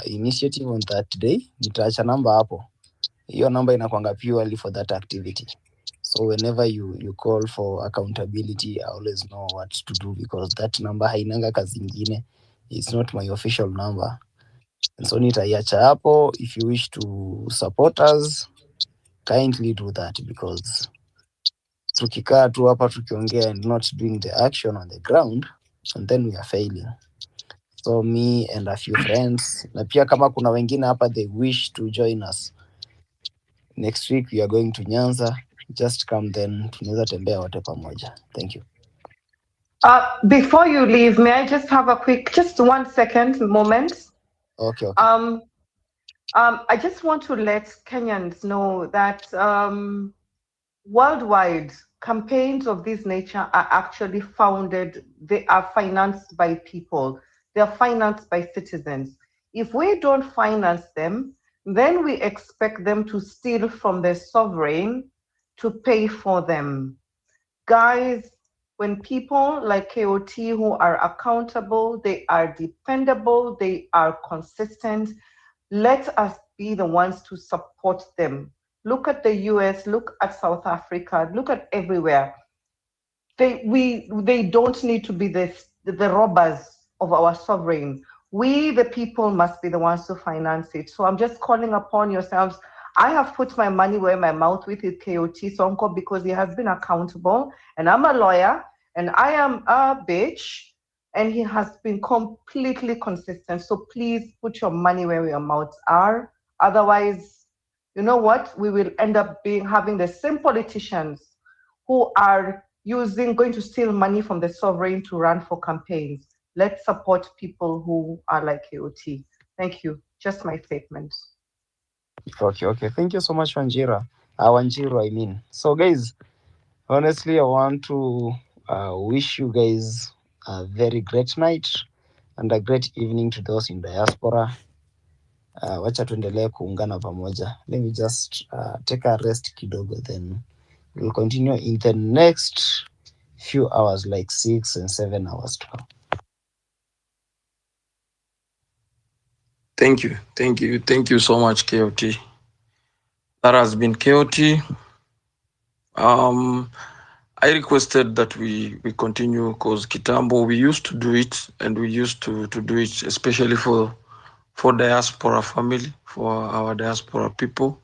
initiative on that day, nitaacha namba hapo. Hiyo namba inakwanga purely for that activity. So whenever you call for accountability, I always know what to do because that number hainanga kazi ingine. It's not my official number. And so nitaiacha hapo. If you wish to support us, kindly do that, because tukikaa tu hapa tukiongea and not doing the action on the ground, and then we are failing. So me and a few friends, na pia kama kuna wengine hapa they wish to join us next week, we are going to Nyanza. Just come, then tunaweza tembea wote pamoja. Thank you. Before you leave, may I just have a quick, just 1 second moment? Okay. I just want to let Kenyans know that worldwide campaigns of this nature are actually founded, they are financed by people, they are financed by citizens. If we don't finance them, then we expect them to steal from the sovereign to pay for them. Guys, when people like KOT who are accountable, they are dependable, they are consistent, let us be the ones to support them. Look at the US, look at South Africa, look at everywhere. They don't need to be the robbers of our sovereign. We, the people, must be the ones to finance it. So I'm just calling upon yourselves. I have put my money where my mouth with KOT Sonko because he has been accountable, and I'm a lawyer, and I am a bitch, and he has been completely consistent. So please put your money where your mouths are. Otherwise, you know what? We will end up having the same politicians who are going to steal money from the sovereign to run for campaigns. Let's support people who are like KOT. Thank you. Just my statement. Okay. Thank you so much, Wanjiru, I mean. So guys, honestly, I want to wish you guys a very great night and a great evening to those in diaspora. Wacha tuendelee kuungana pamoja. Let me just take a rest kidogo, then we'll continue in the next few hours, like 6 and 7 hours to come. Thank you so much, KOT. That has been KOT. I requested that we continue because Kitambo, we used to do it, and we used to do it especially for diaspora family, for our diaspora people.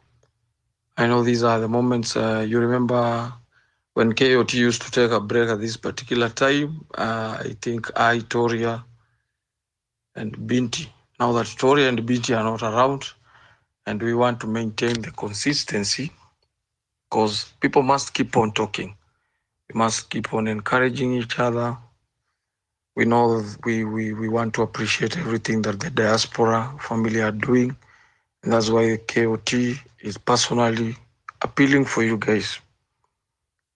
I know these are the moments, you remember when KOT used to take a break at this particular time. I think Toria and Binti. Now that Toria and Binti are not around, and we want to maintain the consistency, because people must keep on talking. We must keep on encouraging each other. We know we want to appreciate everything that the diaspora family are doing. And that's why KOT is personally appealing for you guys.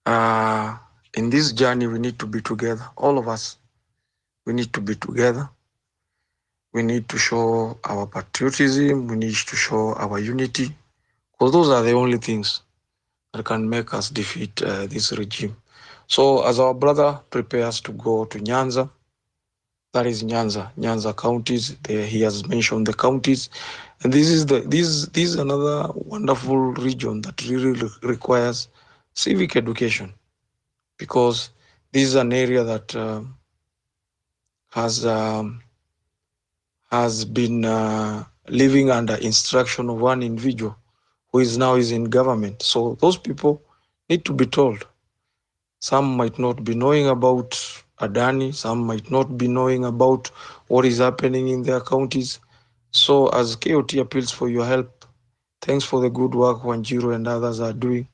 In this journey, we need to be together. All of us, we need to be together. We need to show our patriotism. We need to show our unity, because those are the only things that can make us defeat this regime. So as our brother prepares to go to Nyanza, that is Nyanza counties, he has mentioned the counties. And this is another wonderful region that really requires civic education, because this is an area that has been living under instruction of one individual who is in government. So those people need to be told. Some might not be knowing about Adani, some might not be knowing about what is happening in their counties. So as KOT appeals for your help, thanks for the good work Wanjiru and others are doing.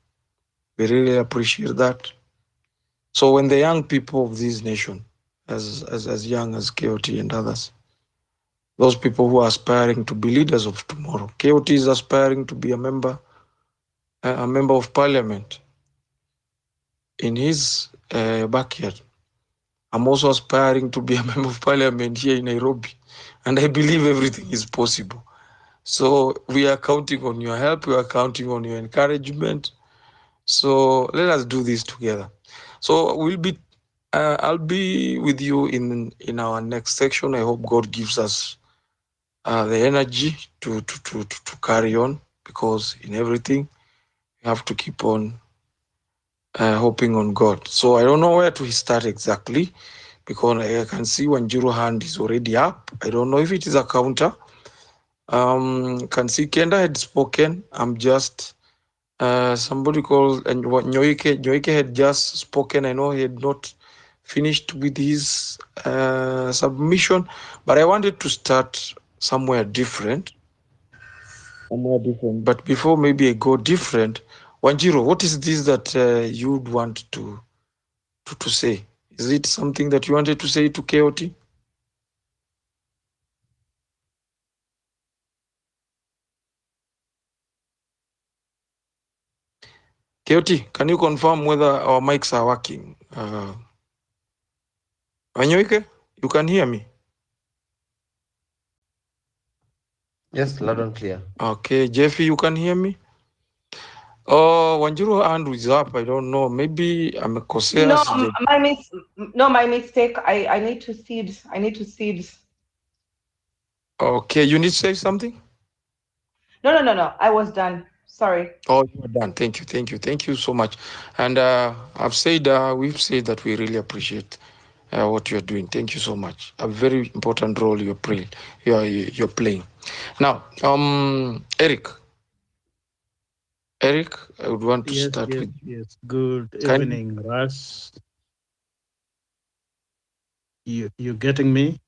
We really appreciate that. So when the young people of this nation, as young as KOT and others, those people who are aspiring to be leaders of tomorrow, KOT is aspiring to be a member of parliament in his backyard. I'm also aspiring to be a member of parliament here in Nairobi, and I believe everything is possible. So we are counting on your help. We are counting on your encouragement. So let us do this together. So I'll be with you in our next section. I hope God gives us the energy to carry on, because in everything you have to keep on hoping on God. So I don't know where to start exactly, because I can see Wanjiru hand is already up. I don't know if it is a counter. Can see Kenda had spoken. I'm just somebody called and what Nyoike had just spoken. I know he had not finished with his submission, but I wanted to start somewhere different. But before maybe I go different, Wanjiro, what is this that you'd want to say? Is it something that you wanted to say to KOT? KOT, can you confirm whether our mics are working? Wanyoike, you can hear me? Yes, loud and clear. Okay, Jeffy, you can hear me? Oh, Wanjiro hand is up. I don't know. Maybe I'm a No, Kosea. my mistake. I need to seed. I need to seed. Okay, you need to say something? No. I was done. Sorry. Oh, you are done. Thank you so much. And we've said that we really appreciate what you're doing. Thank you so much. A very important role you're playing. Now, Eric, I would want to Yes, start yes, with you. yes. Good Can evening, Russ. You getting me?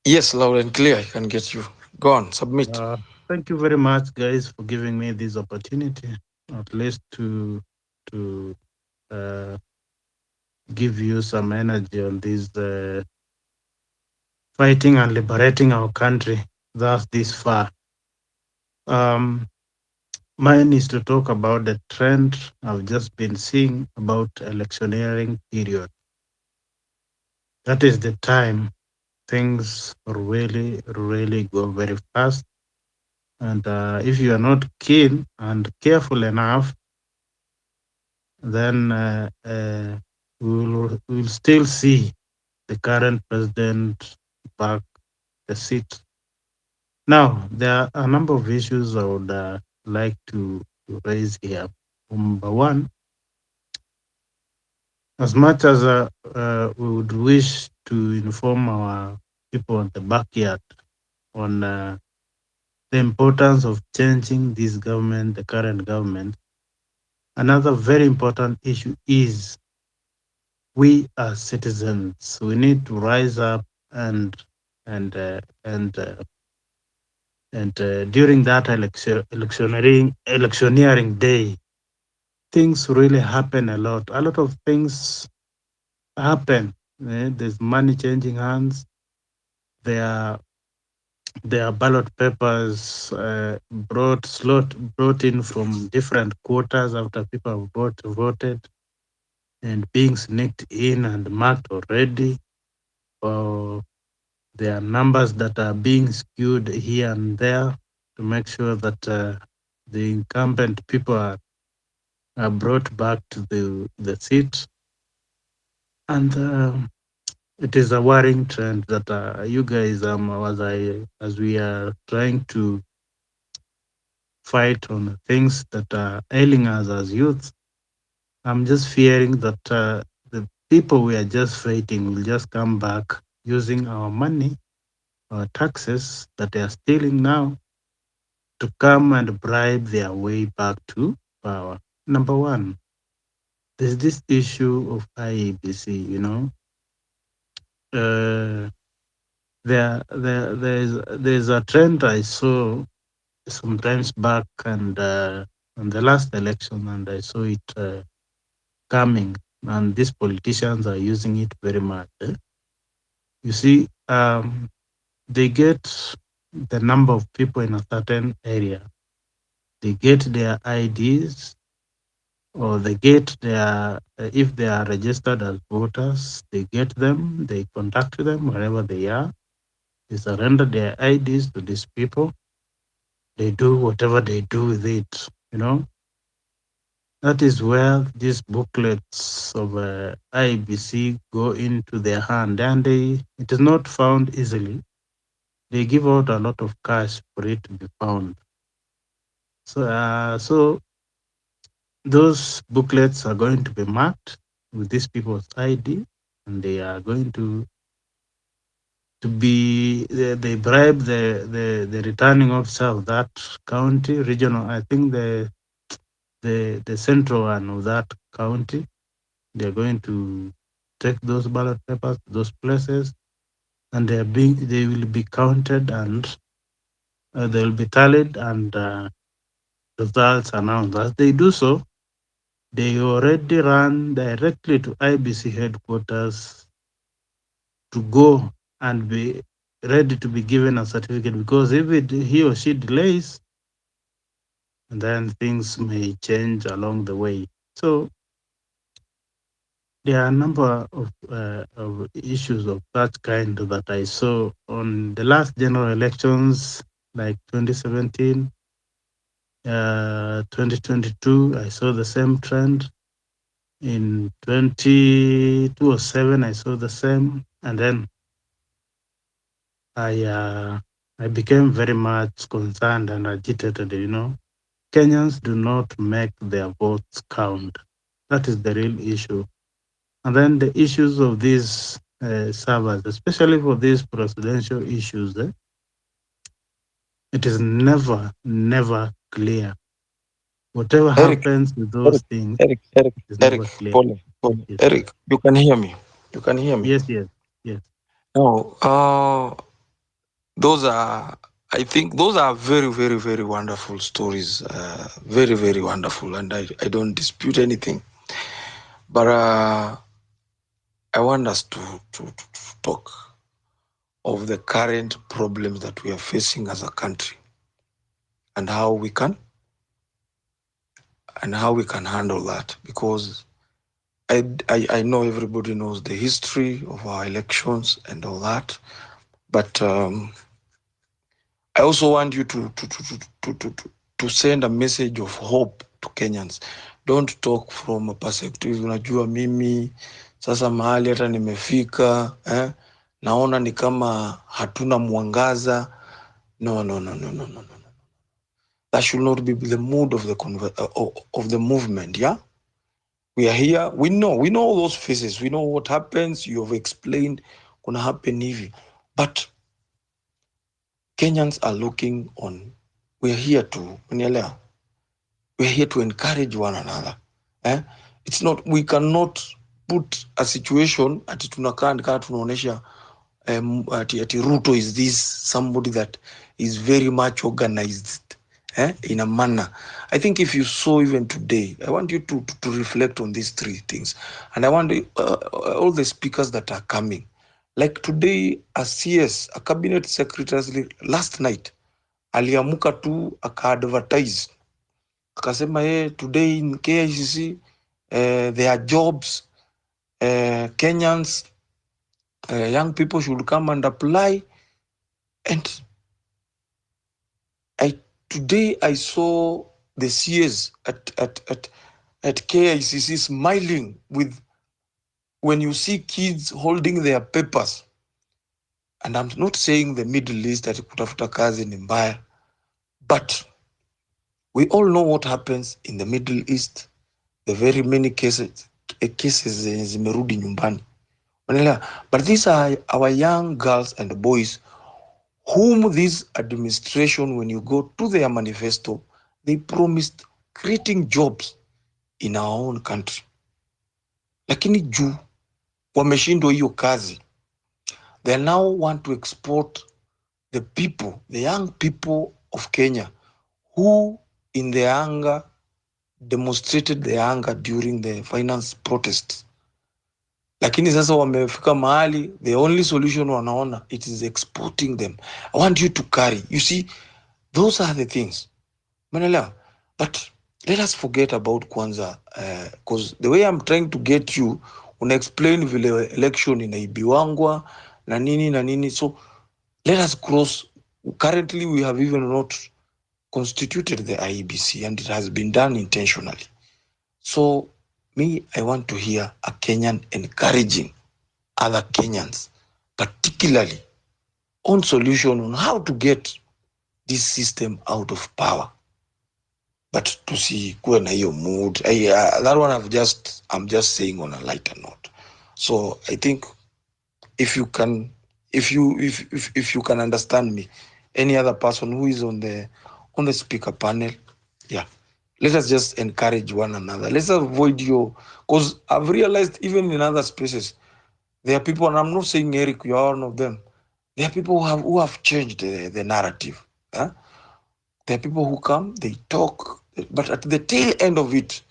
yes, loud and clear. I can get you. Go on, submit. Uh, Thank you very much, guys, for giving me this opportunity, at least to uh, give you some energy on this fighting and liberating our country thus this far. Um, Mine is to talk about the trend I've just been seeing about electioneering period. That is the time things really go very fast. And if you are not keen and careful enough, then we'll still see the current president back the seat. Now, there are a number of issues I would like to raise here. Number one, as much as we would wish to inform our people in the backyard on the importance of changing this government, the current government, another very important issue is we as citizens, we need to rise up and uh, and uh, and during that electioneering day, things really happen a lot. A lot of things happen. There's money changing hands. There are there are ballot papers brought in from different quarters after people have voted and being sneaked in and marked already. Or there are numbers that are being skewed here and there to make sure that the incumbent people are brought back to the seat. And it is a worrying trend that you guys, as we are trying to fight on things that are ailing us as youth, I'm just fearing that the people we are just fighting will just come back using our money, our taxes that they are stealing now to come and bribe their way back to power. Number one, there's this issue of IEBC, Uh, there's a trend I saw sometimes back and on the last election, and I saw it coming, and these politicians are using it very much. You see, they get the number of people in a certain area, they get their IDs, or they get their, if they are registered as voters, they get them, they contact them wherever they are, they surrender their IDs to these people, they do whatever they do with it. That is where these booklets of IBC go into their hand, and it is not found easily. They give out a lot of cash for it to be found. So those booklets are going to be marked with these people's ID, and they are going to to be they bribe the returning officer of that county regional. I think the central one of that county. They're going to take those ballot papers to those places, and they will be counted, and they will be tallied, and results announced. As they do so, they already run directly to IBC headquarters to go and be ready to be given a certificate, because if he or she delays, then things may change along the way. So there are a number of issues of that kind that I saw on the last general elections, like 2017, 2022. I saw the same trend. In 2007, I saw the same, and then I became very much concerned and agitated. Kenyans do not make their votes count. That is the real issue. And then the issues of these servers, especially for these presidential issues, it is never clear. Whatever happens with those things, it is never clear. Pole. Yes. Eric, you can hear me. You can hear me. Yes. Now, I think those are very, very, very wonderful stories. Very, very wonderful. And I don't dispute anything. But I want us to talk of the current problems that we are facing as a country and how we can handle that. Because I know everybody knows the history of our elections and all that. But I also want you to send a message of hope to Kenyans. Don't talk from a perspective, unajua mimi sasa mahali hata nimefika naona ni kama hatuna mwangaza. No. That should not be the mood of the movement. Yeah, we are here. We know all those faces. We know what happens. You have explained gonna happen hivi, but Kenyans are looking on. We are here to encourage one another. It's not, we cannot put a situation ati tunakaa nikaa tunaonesha ati Ruto is this somebody that is very much organized in a manner. I think if you saw even today, I want you to reflect on these three things. And I want all the speakers that are coming. Like today, a CS, a cabinet secretary, last night, aliamuka tu aka-advertise. Akasema, today in KICC, there are jobs, Kenyans, young people should come and apply. And today I saw the CS at KICC smiling with, when you see kids holding their papers. And I'm not saying the Middle East that kutafuta kazi ni mbaya, but we all know what happens in the Middle East. The very many cases zimerudi nyumbani. But these are our young girls and boys whom this administration, when you go to their manifesto, they promised creating jobs in our own country. Lakini juu wameshindwa hiyo kazi, they now want to export the people, the young people of Kenya, who in their anger demonstrated their anger during the finance protests. Lakini sasa wamefika mahali, the only solution wanaona, it is exporting them. I want you to carry. You see, those are the things. Manela, but let us forget about Kwanza, because the way I'm trying to get you, una-explain vile election inaibiwangwa, na nini. So let us cross. Currently, we have even not constituted the IEBC, and it has been done intentionally. So me, I want to hear a Kenyan encouraging other Kenyans, particularly on solution on how to get this system out of power. But to see kuwe na hiyo mood, that one I'm just saying on a lighter note. So I think if you can if you can understand me, any other person who is on the speaker panel, yeah, let us just encourage one another. Let's avoid because I've realized even in other spaces, there are people, and I'm not saying Eric, you are one of them. There are people who have changed the narrative. Huh? There are people who come, they talk, but at the tail end of it,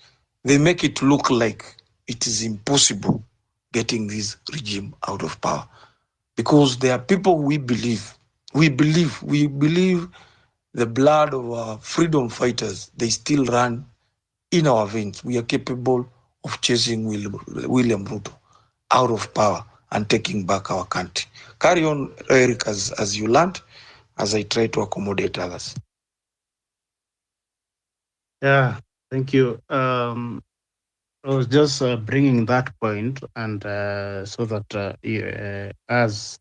they make it look like it is impossible getting this regime out of power. Because there are people we believe the blood of our freedom fighters, they still run in our veins. We are capable of chasing William Ruto out of power and taking back our country. Carry on, Eric, as you learned, as I try to accommodate others. Yeah, thank you. I was just bringing that point, and so that as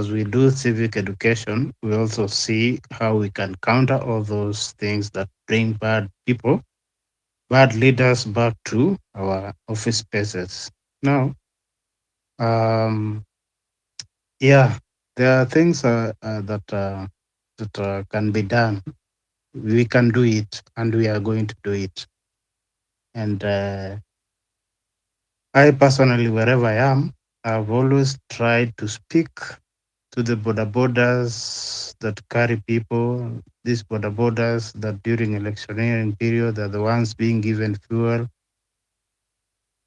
we do civic education, we also see how we can counter all those things that bring bad people, bad leaders back to our office spaces. Now, yeah, there are things that can be done. We can do it, and we are going to do it. And I personally, wherever I am, I've always tried to speak to the border borders that carry people, these border borders that during electioneering period are the ones being given fuel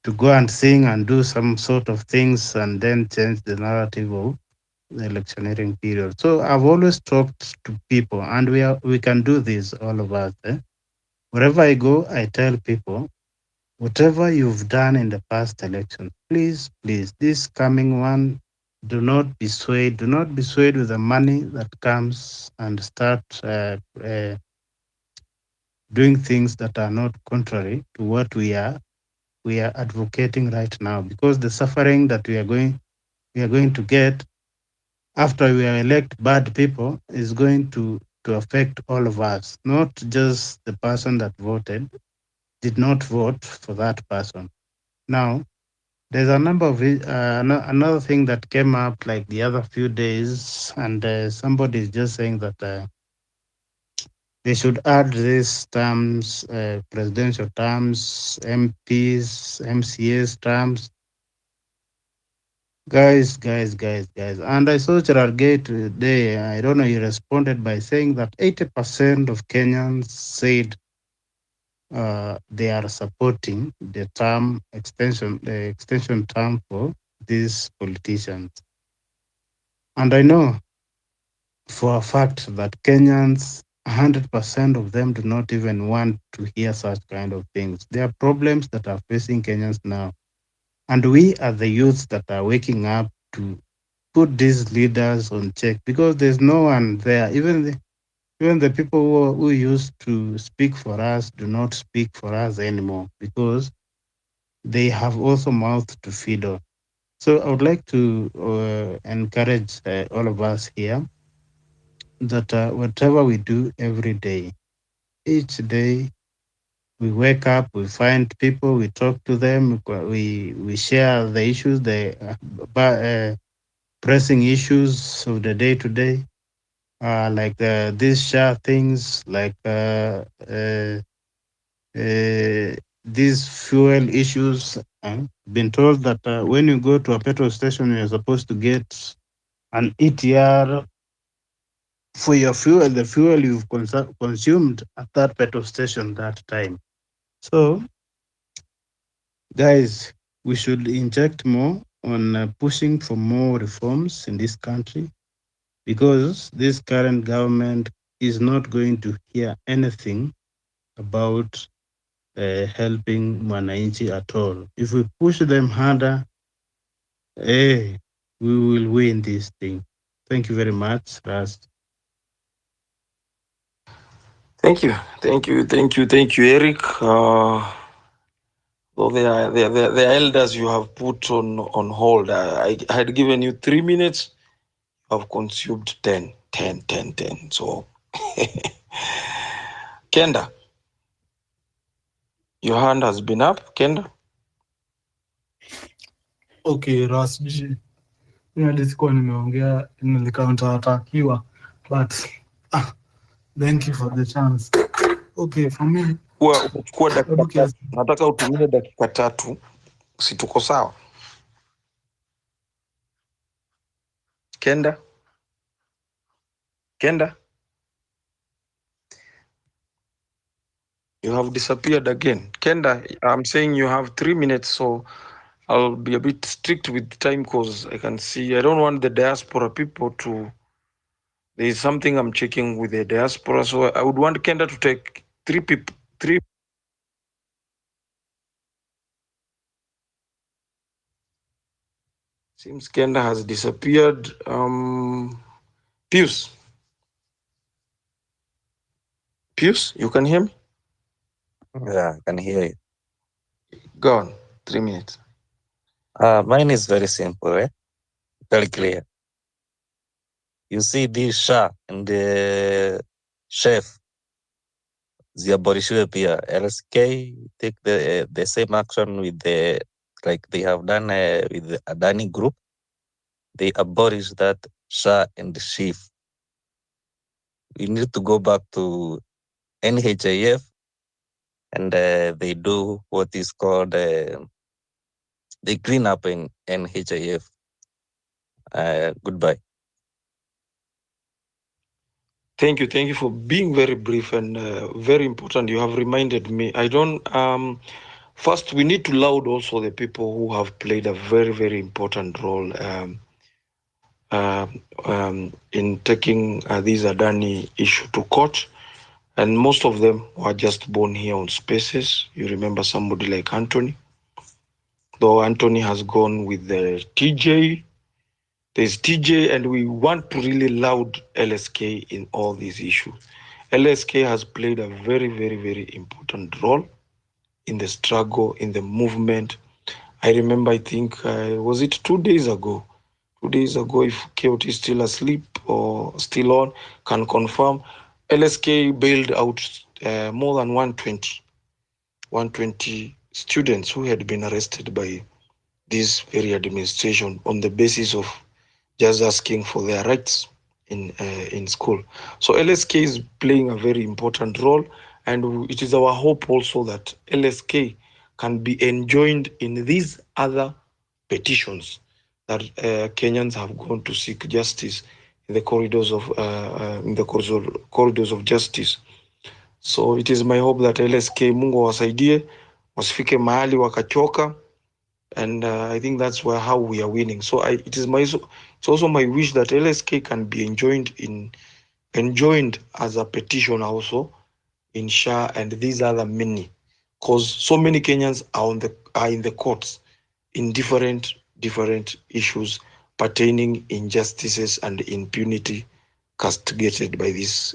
to go and sing and do some sort of things and then change the narrative of the electioneering period. So I've always talked to people, and we can do this, all of us. Wherever I go, I tell people, whatever you've done in the past election, please, this coming one, do not be swayed. Do not be swayed with the money that comes and start doing things that are not contrary to what we are advocating right now. Because the suffering that we are going to get after we elect bad people is going to affect all of us, not just the person that did not vote for that person. Now, there's a number of another thing that came up like the other few days, and somebody is just saying that they should add these terms, presidential terms, MPs, MCAs terms. Guys. And I saw Gerard Gay today. I don't know, he responded by saying that 80% of Kenyans said they are supporting the extension term for these politicians. And I know for a fact that Kenyans, 100% of them do not even want to hear such kind of things. There are problems that are facing Kenyans now. And we are the youths that are waking up to put these leaders on check, because there's no one there. Even the people who used to speak for us do not speak for us anymore, because they have also mouth to feed on. So I would like to encourage all of us here that whatever we do every day, each day, we wake up, we find people, we talk to them, we share the issues, the pressing issues of the day to day, like these share things, like these fuel issues. Been told that when you go to a petrol station, you're supposed to get an ETR for your fuel, the fuel you've consumed at that petrol station that time. So, guys, we should inject more on pushing for more reforms in this country, because this current government is not going to hear anything about helping Mwananchi at all. If we push them harder, we will win this thing. Thank you very much, Ras. Thank you, Eric. Though the elders you have put on hold, I had given you 3 minutes, you have consumed 10. So, Kenda, your hand has been up, Kenda. Okay, Ras G. hadi sikuwa nimeongea, nilikuwa nitatakiwa, but thank you for the chance. Okay, for me Uchukua dakika tatu. Nataka utumie dakika tatu, si tuko sawa? Kenda, you have disappeared again. Kenda, I'm saying you have 3 minutes, so I'll be a bit strict with time because I can see I don't want the diaspora people to. There is something I'm checking with the diaspora, so I would want Kenda to take 3 people. Seems Kenda has disappeared. Pius, you can hear me? Yeah, I can hear you. Go on, 3 minutes. Mine is very simple, very clear. You see this Shah and the chef, ziaborishiwe pia. LSK take the same action with like they have done with the Adani group. They abolish that Shah and the chief. We need to go back to NHIF and they do what is called they clean up in NHIF. Goodbye. Thank you for being very brief and very important. You have reminded me. I don't. First, we need to laud also the people who have played a very, very important role in taking this Adani issue to court. And most of them were just born here on Spaces. You remember somebody like Anthony. Though Anthony has gone with the TJ. There's TJ, and we want to really laud LSK in all these issues. LSK has played a very, very, very important role in the struggle, in the movement. I remember, I think, was it 2 days ago? 2 days ago, if KOT is still asleep or still on, can confirm, LSK bailed out more than 120 students who had been arrested by this very administration on the basis of just asking for their rights in school. So LSK is playing a very important role, and it is our hope also that LSK can be enjoined in these other petitions that Kenyans have gone to seek justice in the corridors of justice. So it is my hope that LSK, Mungu wasaidie, wasifike mahali wakachoka, and I think that's how we are winning. So it's also my wish that LSK can be enjoined as a petition also in SHA and these other many, because so many Kenyans are in the courts in different issues pertaining injustices and impunity castigated by this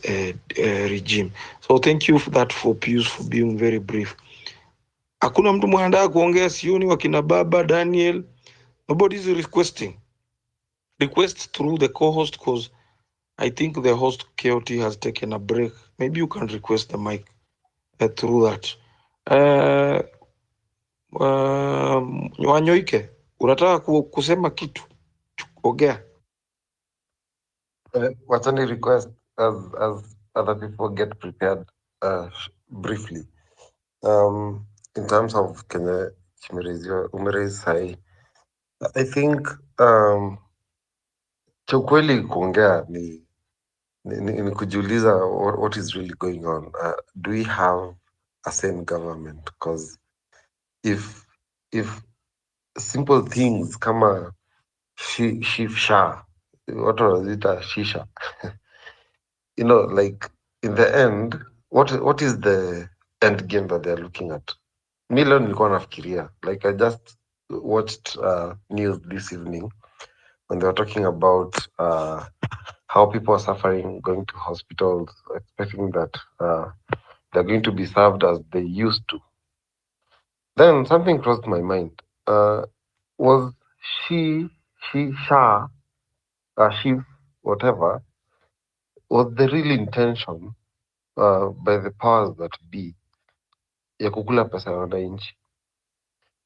regime. So thank you for Pius for being very brief. Hakuna mtu mwandaa kuongea, sioni wakina baba Daniel. Nobody is requesting. Request through the co-host, because I think the host KOT has taken a break. Maybe you can request the mic through that. Wanyoike, unataka kusema kitu? Ongea. What's any request as other people get prepared briefly. In terms of Kenya umerezi high, I think cha ukweli kuongea ni kujiuliza what is really going on. Do we have a sane government? Because if simple things kama shisha, what was it, shisha? Like in the end, what is the end game that they're looking at? Mi leo nilikuwa nafikiria, like I just watched news this evening when they were talking about how people are suffering, going to hospitals, expecting that they're going to be served as they used to. Then something crossed my mind. Was she, Sha, she, whatever, was the real intention by the powers that be ya kukula pesa ya wananchi?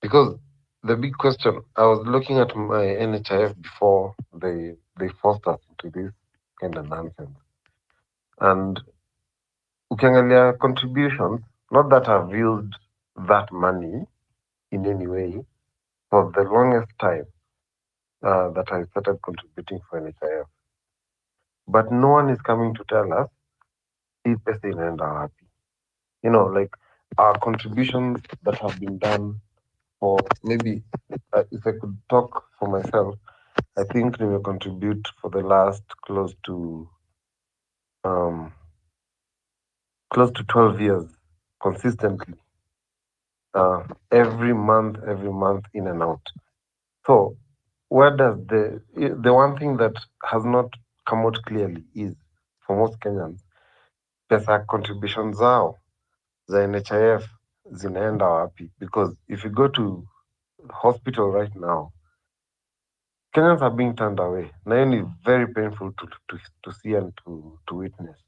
Because the big question, I was looking at my NHIF before they forced us into this kind of nonsense. And ukiangalia contributions, not that I've used that money in any way for the longest time that I started contributing for NHIF. But no one is coming to tell us if pesa inaenda wapi. You know, like our contributions that have been done for maybe, if I could talk for myself, I think we will contribute for the last close to 12 years consistently, every month in and out. So where does the one thing that has not come out clearly is, for most Kenyans, pesa contributions zao za NHIF zinaenda wapi? Because if you go to hospital right now, Kenyans are being turned away. Na hiyo ni very painful to see and to witness.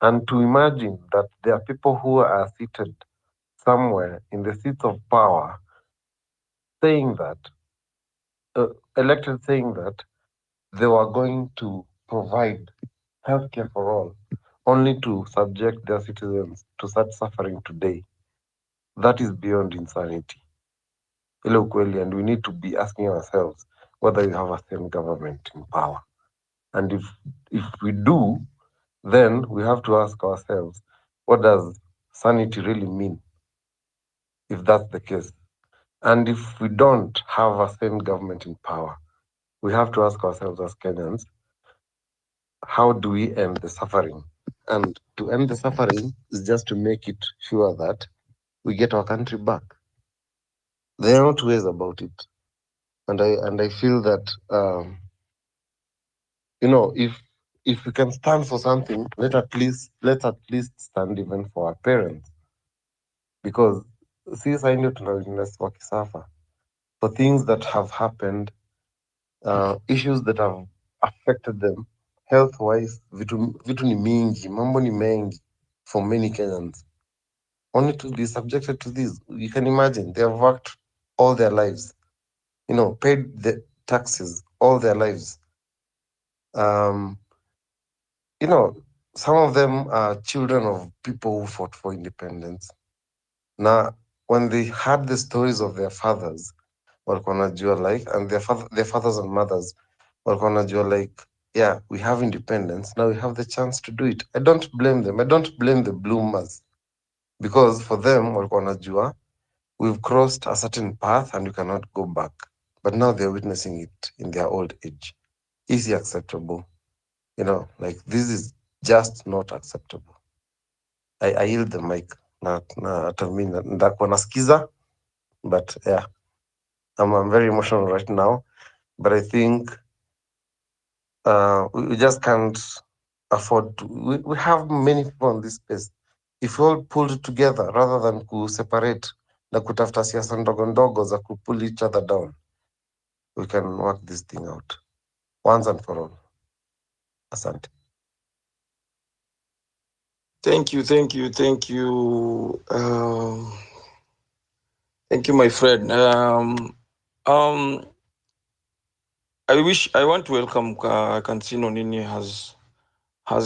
And to imagine that there are people who are seated somewhere in the seats of power saying that, elected saying that they were going to provide healthcare for all, only to subject their citizens to such suffering today. That is beyond insanity. Ile ukweli, and we need to be asking ourselves whether we have a sane government in power. And if we do, then we have to ask ourselves, what does sanity really mean, if that's the case? And if we don't have a sane government in power, we have to ask ourselves as Kenyans, how do we end the suffering? And to end the suffering is just to make it sure that we get our country back. There are not ways about it. And I feel that, you know, if we can stand for something, let's at least stand even for our parents. Because see sai ndio tunawitness wakisafa for things that have happened, issues that have affected them health wise. Vitu ni mingi, mambo ni mengi for many Kenyans, only to be subjected to this. You can imagine, they have worked all their lives, you know, paid the taxes all their lives. You know, some of them are children of people who fought for independence. Now, when they heard the stories of their fathers, walikuwa wanajua like, and their fathers and mothers walikuwa wanajua like, yeah, we have independence, now we have the chance to do it. I don't blame them. I don't blame the bloomers, because for them walikuwa wanajua we've crossed a certain path and we cannot go back. But now they're witnessing it in their old age. Is it acceptable? You know, like, this is just not acceptable. I yield the mic. Na hata mimi ndakuwa nasikiza, but yeah, I'm very emotional right now. But I think we just can't afford to. We have many people in this space. If we all pulled together rather than separate na kutafuta siasa ndogo ndogo za pull each other down, we can work this thing out once and for all. Asante. Thank you. Thank you, my friend. I want to welcome Kansino Nini has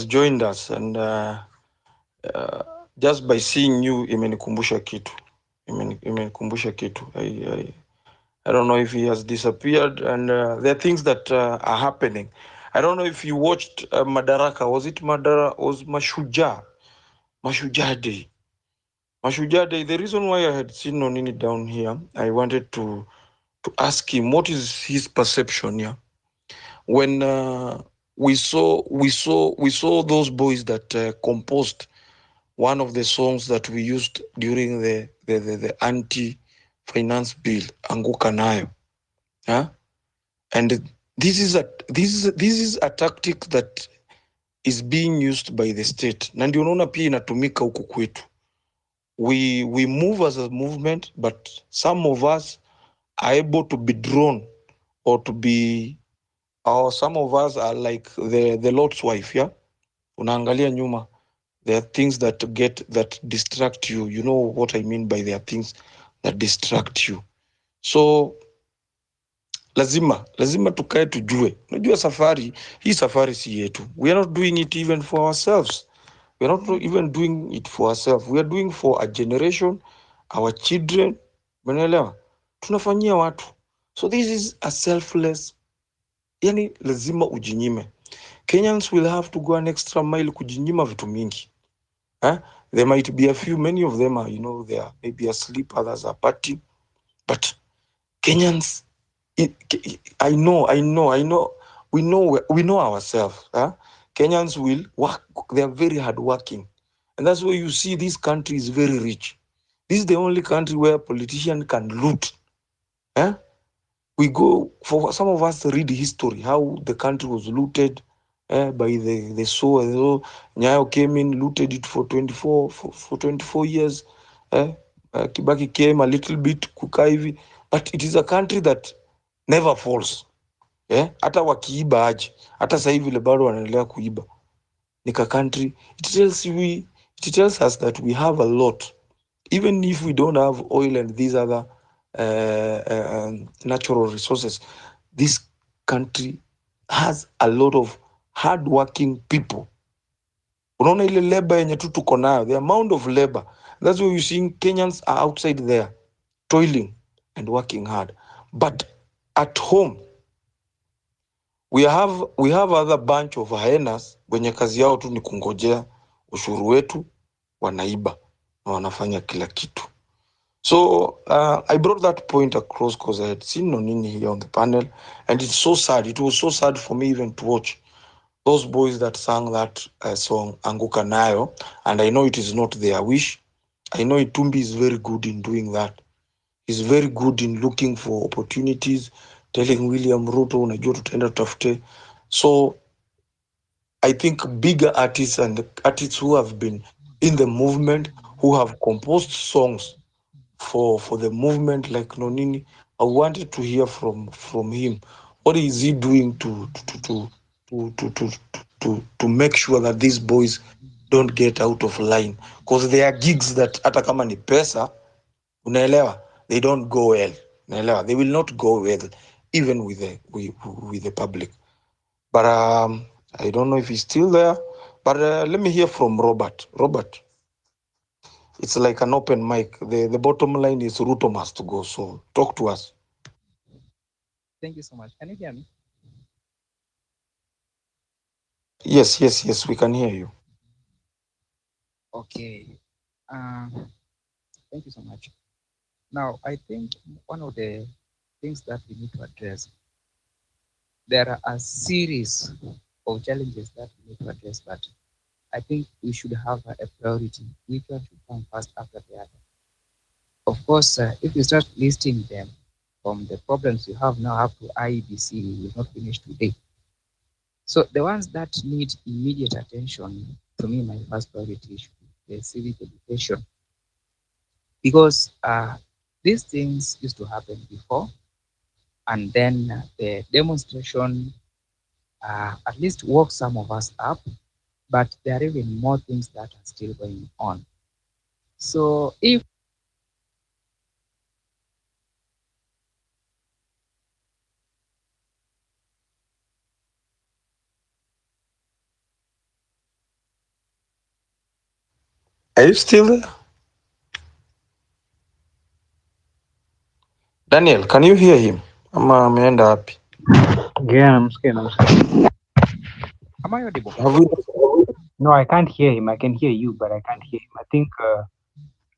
joined us, and just by seeing you imenikumbusha kitu. I don't know if he has disappeared, and there are things that are happening. I don't know if you watched Madaraka. Was it Madara? Was Mashujaa Day? Mashujaa Day. The reason why I had seen Nonini down here, I wanted to ask him what is his perception here when we saw those boys that composed one of the songs that we used during the anti-finance bill, Anguka Nayo. Huh? And this is a tactic that is being used by the state. Na ndio unaona pia inatumika huku kwetu. We move as a movement, but some of us are able to be drawn or to be, or some of us are like the Lord's wife, yeah? Unaangalia nyuma. There are things that distract you. You know what I mean by there are things that distract you. So lazima tukae tujue. Unajua hii safari si yetu. We are not doing it even for ourselves. We are not even doing it for ourselves. We are doing for a generation, our children. Umeelewa? Tunafanyia watu. So this is a selfless, yani lazima ujinyime. Kenyans will have to go an extra mile kujinyima vitu mingi. There might be a few, many of them are, they are maybe asleep, others are partying. But Kenyans, I know, we know ourselves. Kenyans will work, they are very hardworking. And that's why you see this country is very rich. This is the only country where politicians can loot. We go, for some of us, read history, how the country was looted by the so Nyayo came in, looted it for 24 years. Kibaki came a little bit, kukaa but it is a country that never falls. Hata wakiiba aje, hata sasa hivi vile bado wanaendelea kuiba. Nika country, it tells us that we have a lot. Even if we don't have oil and these other natural resources, this country has a lot of hardworking people. Unaona ile labor yenye tu tuko nayo, the amount of labor. That's why you see Kenyans are outside there toiling and working hard. But at home, we have other bunch of hyenas wenye kazi yao tu ni kungojea ushuru wetu, wanaiba na wanafanya kila kitu. So I brought that point across because I had seen Nonini here on the panel, and it's so sad. It was so sad for me even to watch those boys that sang that song Anguka Nayo, and I know it is not their wish. I know Itumbi is very good in doing that. He's very good in looking for opportunities, telling William Ruto, unajua tutaenda tutafute. So I think bigger artists and artists who have been in the movement, who have composed songs for the movement like Nonini, I wanted to hear from him. What is he doing to make sure that these boys don't get out of line? Because there are gigs that hata kama ni pesa, unaelewa, they don't go well. Unaelewa, they will not go well even with the public. But I don't know if he's still there. But let me hear from Robert. Robert, it's like an open mic. The bottom line is Ruto must go. So talk to us. Thank you so much. Can you hear me? Yes, we can hear you. Okay. Thank you so much. Now, I think one of the things that we need to address, there are a series of challenges that we need to address, but I think we should have a priority. Which one should come first after the other? Of course, if you start listing them from the problems you have now up to IEBC, we will not finish today. So the ones that need immediate attention, to me, my first priority should be the civic education. Because these things used to happen before, and then the demonstration at least woke some of us up, but there are even more things that are still going on. So if Are you still there? Daniel, can you hear him? Ama ameenda wapi? Yeah, I'm scared. am I audible? No, I can't hear him. I can hear you, but I can't hear him. I think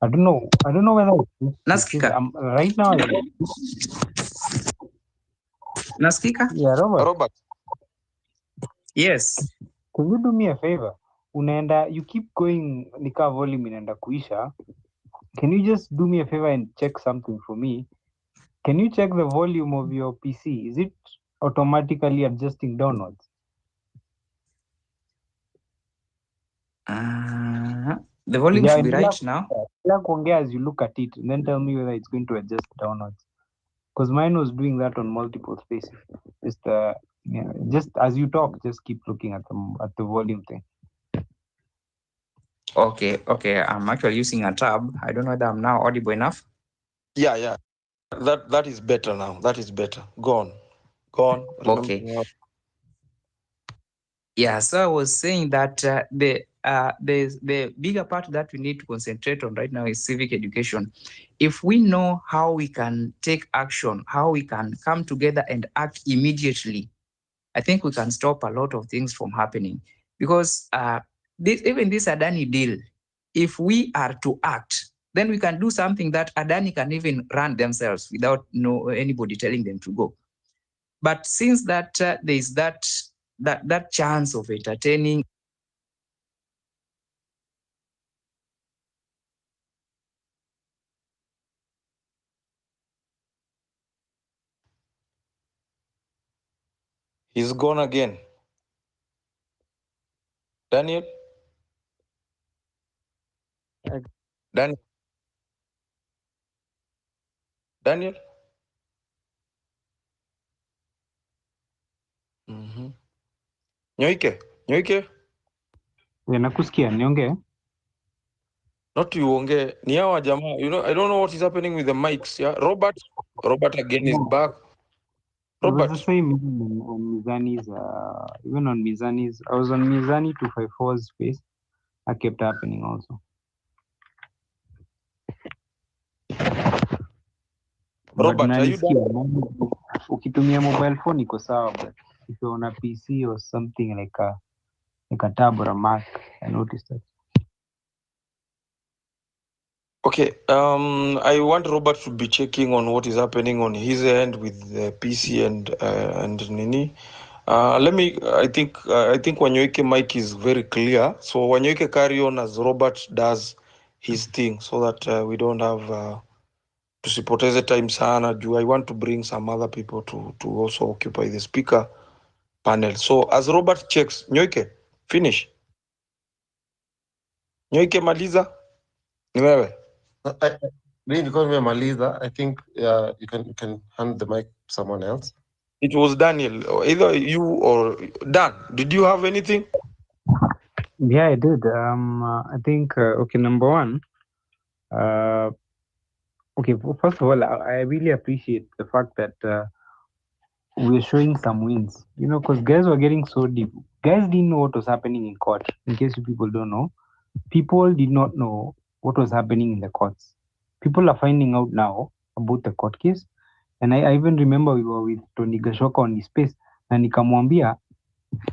I don't know whether Naskika. Right now. Naskika? Yeah, Robert. Yes. Can you do me a favor? You keep going, nika volume inaenda kuisha. Can you just do me a favor and check something for me? Can you check the volume of your PC? Is it automatically adjusting downwards? The volume should be right now. Kuongea as you look at it, and then tell me whether it's going to adjust downwards. Because mine was doing that on multiple spaces. Just as you talk, just keep looking at the volume thing. Okay. I'm actually using a tab. I don't know whether I'm now audible enough. Yeah. That is better now. That is better. Go on. Go on. Okay. Yeah, so I was saying that the bigger part that we need to concentrate on right now is civic education. If we know how we can take action, how we can come together and act immediately, I think we can stop a lot of things from happening. Because even this Adani deal, if we are to act, then we can do something that Adani can even run themselves without anybody telling them to go. But since that there is that chance of entertaining. He's gone again. Daniel? Daniel? Daniel? Nyoike? Nyoike? Nakusikia, niongee? Not you, onge. Ni hawa jamaa. You know, I don't know what is happening with the mics. Yeah, Robert again is back. It was Robert. the same on Mizani's, even on Mizani's. I was on Mizani 254's space. That kept happening also. Robert, are you nalisikia, done? ukitumia mobile phone iko sawa, but if you're on a PC or something like a tab or a Mac, I noticed that. Okay, I want Robert to be checking on what is happening on his end with the PC and Nini. I think Wanyoike mic is very clear. So Wanyoike carry on as Robert does his thing, so that we don't have tusipoteze time sana. I want to bring some other people to also occupy the speaker panel. So as Robert checks, Nyoike, finish. Nyoike maliza. Ni wewe. Because nimemaliza, I think you can hand the mic to someone else. It was Daniel, or either you or Dan. Did you have anything? Yeah, I did. I think, okay, number one, okay, first of all, I really appreciate the fact that we're showing some wins, because guys were getting so deep. Guys didn't know what was happening in court. In case you people don't know, people did not know what was happening in the courts. People are finding out now about the court case. And I even remember we were with Tony Gashoka on his space, and nikamwambia,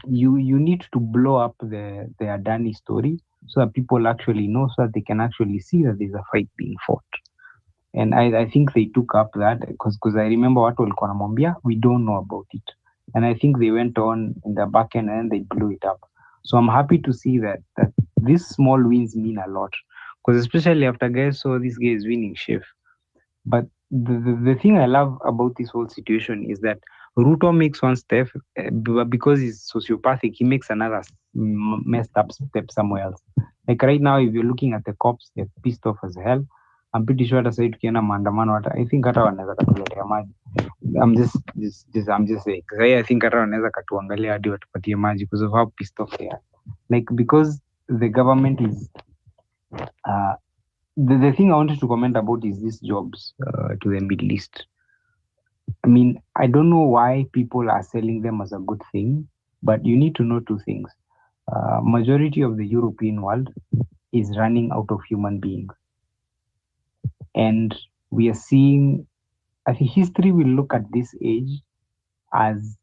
you need to blow up the Adani story so that people actually know, so that they can actually see that there's a fight being fought. And I think they took up that because I remember what walikuwa wanamwambia, we don't know about it. And I think they went on in the back end and they blew it up. So I'm happy to see that these small wins mean a lot, because especially after guys saw this guy is winning shift. But the thing I love about this whole situation is that Ruto makes one step, but because he's sociopathic, he makes another messed up step somewhere else. Like right now, if you're looking at the cops, they're pissed off as hell. I'm pretty sure hata sahii tukienda maandamano, I think hata wanaweza katuletea maji. I'm just saying. I think hata wanaweza katuangalia hadi watupatie maji because of how pissed off they are. Like, because the government is the thing I wanted to comment about is these jobs to the Middle East. I mean, I don't know why people are selling them as a good thing, but you need to know two things. Majority of the European world is running out of human beings. And we are seeing, I think history will look at this age as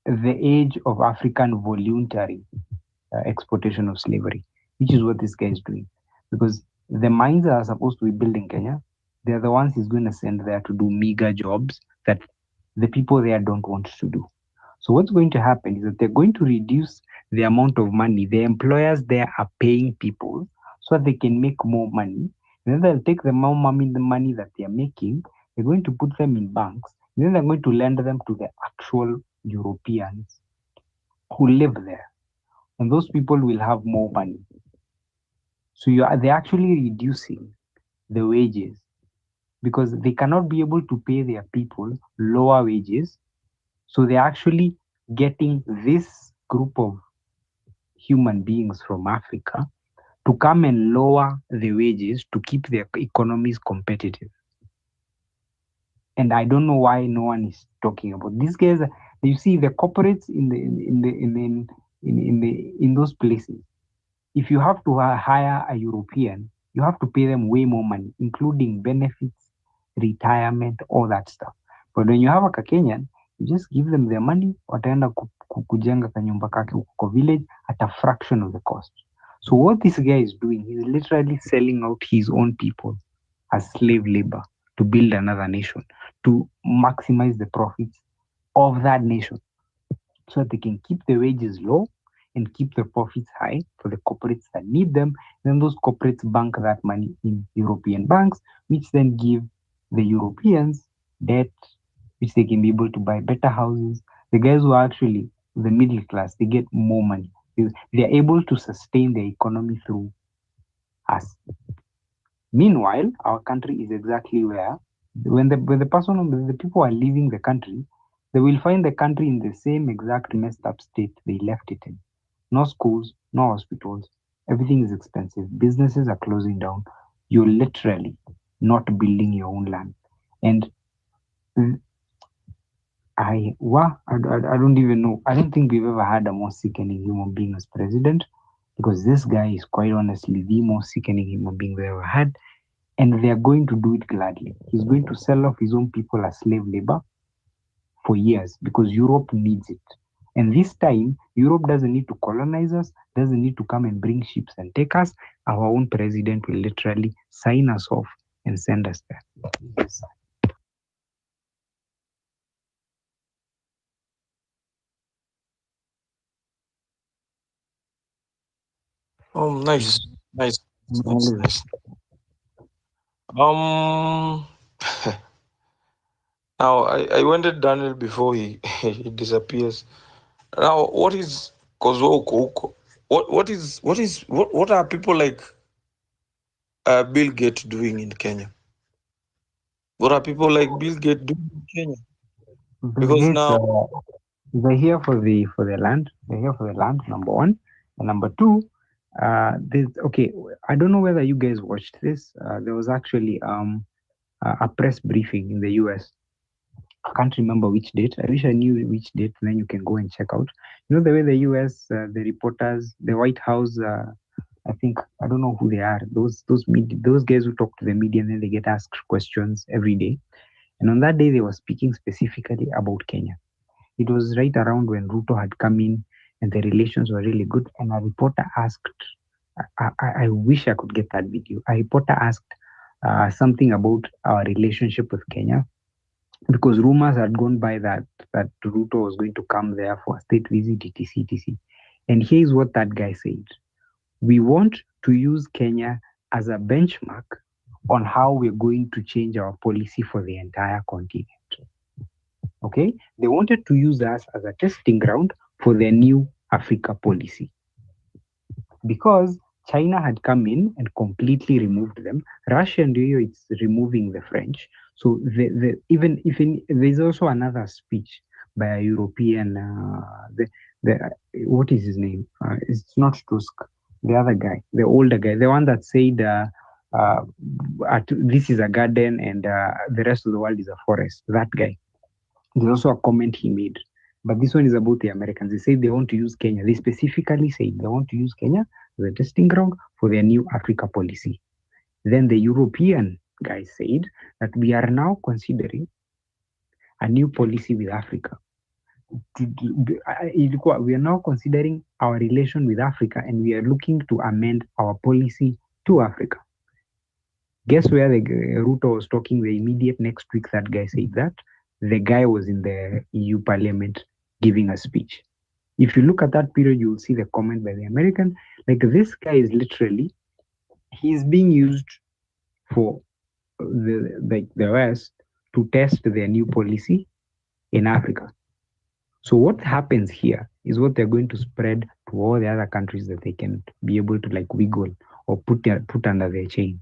the age of African voluntary exploitation of slavery, which is what this guy is doing. Because the mines are supposed to be built in Kenya. They're the ones he's going to send there to do meager jobs that the people there don't want to do. So what's going to happen is that they're going to reduce the amount of money the employers there are paying people so that they can make more money. And then they'll take the more money, the money that they're making, they're going to put them in banks, and then they're going to lend them to the actual Europeans who live there. And those people will have more money. So they're actually reducing the wages because they cannot be able to pay their people lower wages. So they're actually getting this group of human beings from Africa to come and lower the wages to keep their economies competitive. And I don't know why no one is talking about these guys. You see the corporates in those places. If you have to hire a European, you have to pay them way more money, including benefits, retirement, all that stuff. But when you have a Kenyan, you just give them their money, wataenda kujenga kanyumba kake huko village at a fraction of the cost. So what this guy is doing, he's literally selling out his own people as slave labor to build another nation, to maximize the profits of that nation so that they can keep the wages low and keep the profits high for the corporates that need them. Then those corporates bank that money in European banks, which then give the Europeans debt, which they can be able to buy better houses. The guys who are actually the middle class, they get more money. They are able to sustain their economy through us. Meanwhile, our country is exactly where when the people are leaving the country, they will find the country in the same exact messed up state they left it in. No schools, no hospitals. Everything is expensive. Businesses are closing down. You're literally not building your own land. And I don't even know. I don't think we've ever had a more sickening human being as president, because this guy is quite honestly the most sickening human being we ever had. And they are going to do it gladly. He's going to sell off his own people as slave labor for years because Europe needs it. And this time, Europe doesn't need to colonize us, doesn't need to come and bring ships and take us. Our own president will literally sign us off and send us there. Yes. Nice, nice, nice, nice. Now I wanted Daniel before he he disappears. Now what is Kozoko? What are people like Bill Gates doing in Kenya? What are people like Bill Gates doing in Kenya? Bill Because Gates, now they're here for the land. They're here for the land. Number one, and number two, okay. I don't know whether you guys watched this. There was actually a press briefing in the US. I can't remember which date. I wish I knew which date. Then you can go and check out. You know the way the US, the reporters, the White House. I think I don't know who they are. Those guys who talk to the media and then they get asked questions every day. And on that day, they were speaking specifically about Kenya. It was right around when Ruto had come in and the relations were really good. And a reporter asked, I wish I could get that video. A reporter asked something about our relationship with Kenya, because rumors had gone by that Ruto was going to come there for a state visit, etc. And here's what that guy said: we want to use Kenya as a benchmark on how we're going to change our policy for the entire continent. Okay? They wanted to use us as a testing ground for their new Africa policy. Because China had come in and completely removed them. Russia and it's removing the French. So there's also another speech by a European, what is his name? It's not Tusk, the other guy, the older guy, the one that said, this is a garden and the rest of the world is a forest. That guy. There's also a comment he made, but this one is about the Americans. They say they want to use Kenya. They specifically say they want to use Kenya as a testing ground for their new Africa policy. Then the European guys said that we are now considering a new policy with Africa. We are now considering our relation with Africa and we are looking to amend our policy to Africa. Guess where the Ruto was talking the immediate next week that guy said that? The guy was in the EU Parliament giving a speech. If you look at that period, you'll see the comment by the American. Like, this guy is literally, he's being used for the West to test their new policy in Africa. So what happens here is what they're going to spread to all the other countries that they can be able to like wiggle or put under their chain.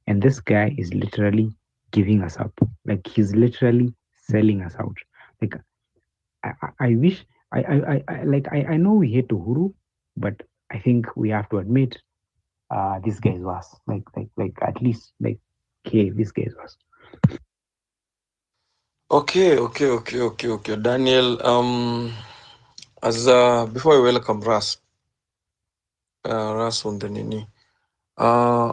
And this guy is literally giving us up. Like, he's literally selling us out. Like, I wish I know we hate Uhuru, but I think we have to admit this guy's worse. Like at least like, okay, this guy's worse. Okay. Daniel, as before I welcome Ras on the Nini. I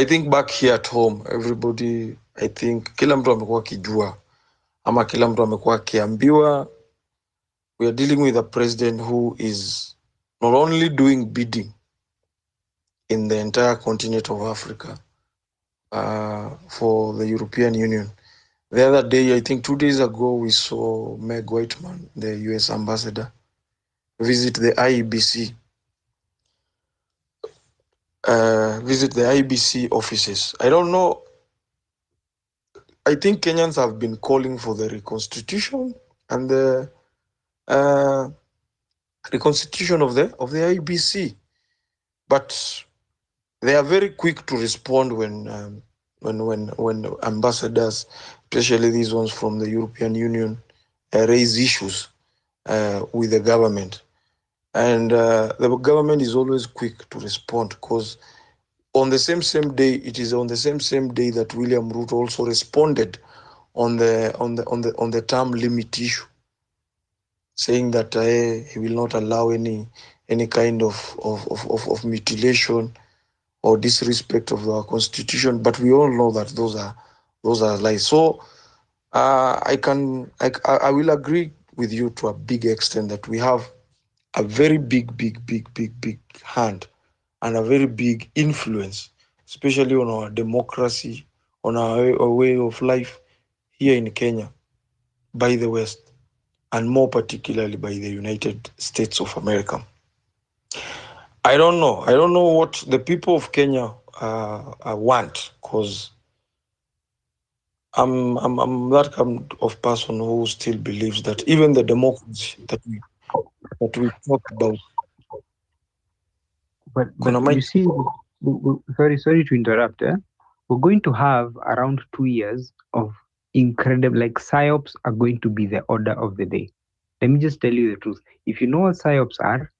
think back here at home, everybody, I think kila mtu amekuwa kijua ama kila mtu amekuwa akiambiwa we are dealing with a president who is not only doing bidding in the entire continent of Africa for the European Union. The other day, I think 2 days ago, we saw Meg Whitman, the US ambassador, visit the IEBC, offices. I don't know. I think Kenyans have been calling for the reconstitution and the reconstitution of the IEBC, but they are very quick to respond when ambassadors, especially these ones from the European Union, raise issues with the government. And the government is always quick to respond because on the same day, it is on the same day that William Ruto also responded on the term limit issue, saying that he will not allow any kind of mutilation or disrespect of our constitution. But we all know that those are lies. So I will agree with you to a big extent that we have a very big hand and a very big influence, especially on our democracy, on our way of life here in Kenya, by the West, and more particularly by the United States of America. I don't know what the people of Kenya want, because I'm that kind of person who still believes that even the democracy that we talk about. But you see, sorry to interrupt. We're going to have around 2 years of incredible, like psyops are going to be the order of the day. Let me just tell you the truth. If you know what psyops are,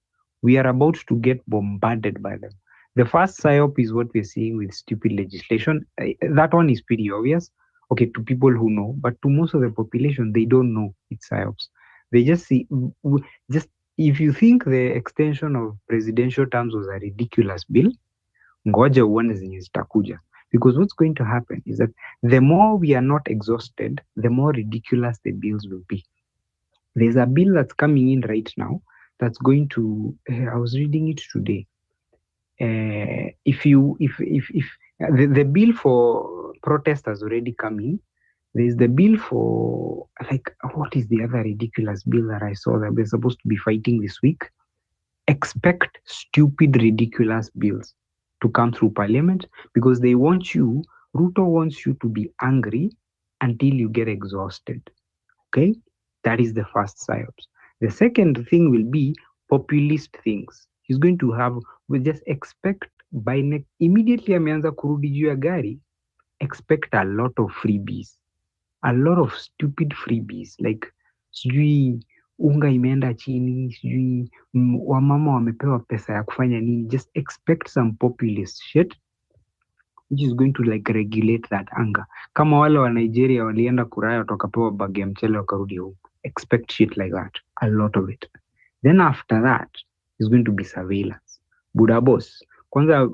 we are about to get bombarded by them. The first psyop is what we're seeing with stupid legislation. That one is pretty obvious, okay, to people who know, but to most of the population, they don't know it's psyops. They just see, just if you think the extension of presidential terms was a ridiculous bill, ngoja uone zenye zitakuja. Because what's going to happen is that the more we are not exhausted, the more ridiculous the bills will be. There's a bill that's coming in right now that's going to. I was reading it today. If the bill for protest has already come in, there's the bill for, like, what is the other ridiculous bill that I saw that we're supposed to be fighting this week? Expect stupid, ridiculous bills to come through parliament because they want you, Ruto wants you to be angry until you get exhausted. Okay? That is the first psyops. The second thing will be populist things. He's going to have, we just expect by next, immediately ameanza kurudi juu ya gari, expect a lot of freebies. A lot of stupid freebies, like sijui unga imeenda chini, sijui wamama wamepewa pesa ya kufanya nini. Just expect some populist shit which is going to like regulate that anger. Kama wale wa Nigeria walienda kuraya wakapewa bag ya mchele wakarudi home. Expect shit like that, a lot of it. Then after that is going to be surveillance. Buda boss, kwanza,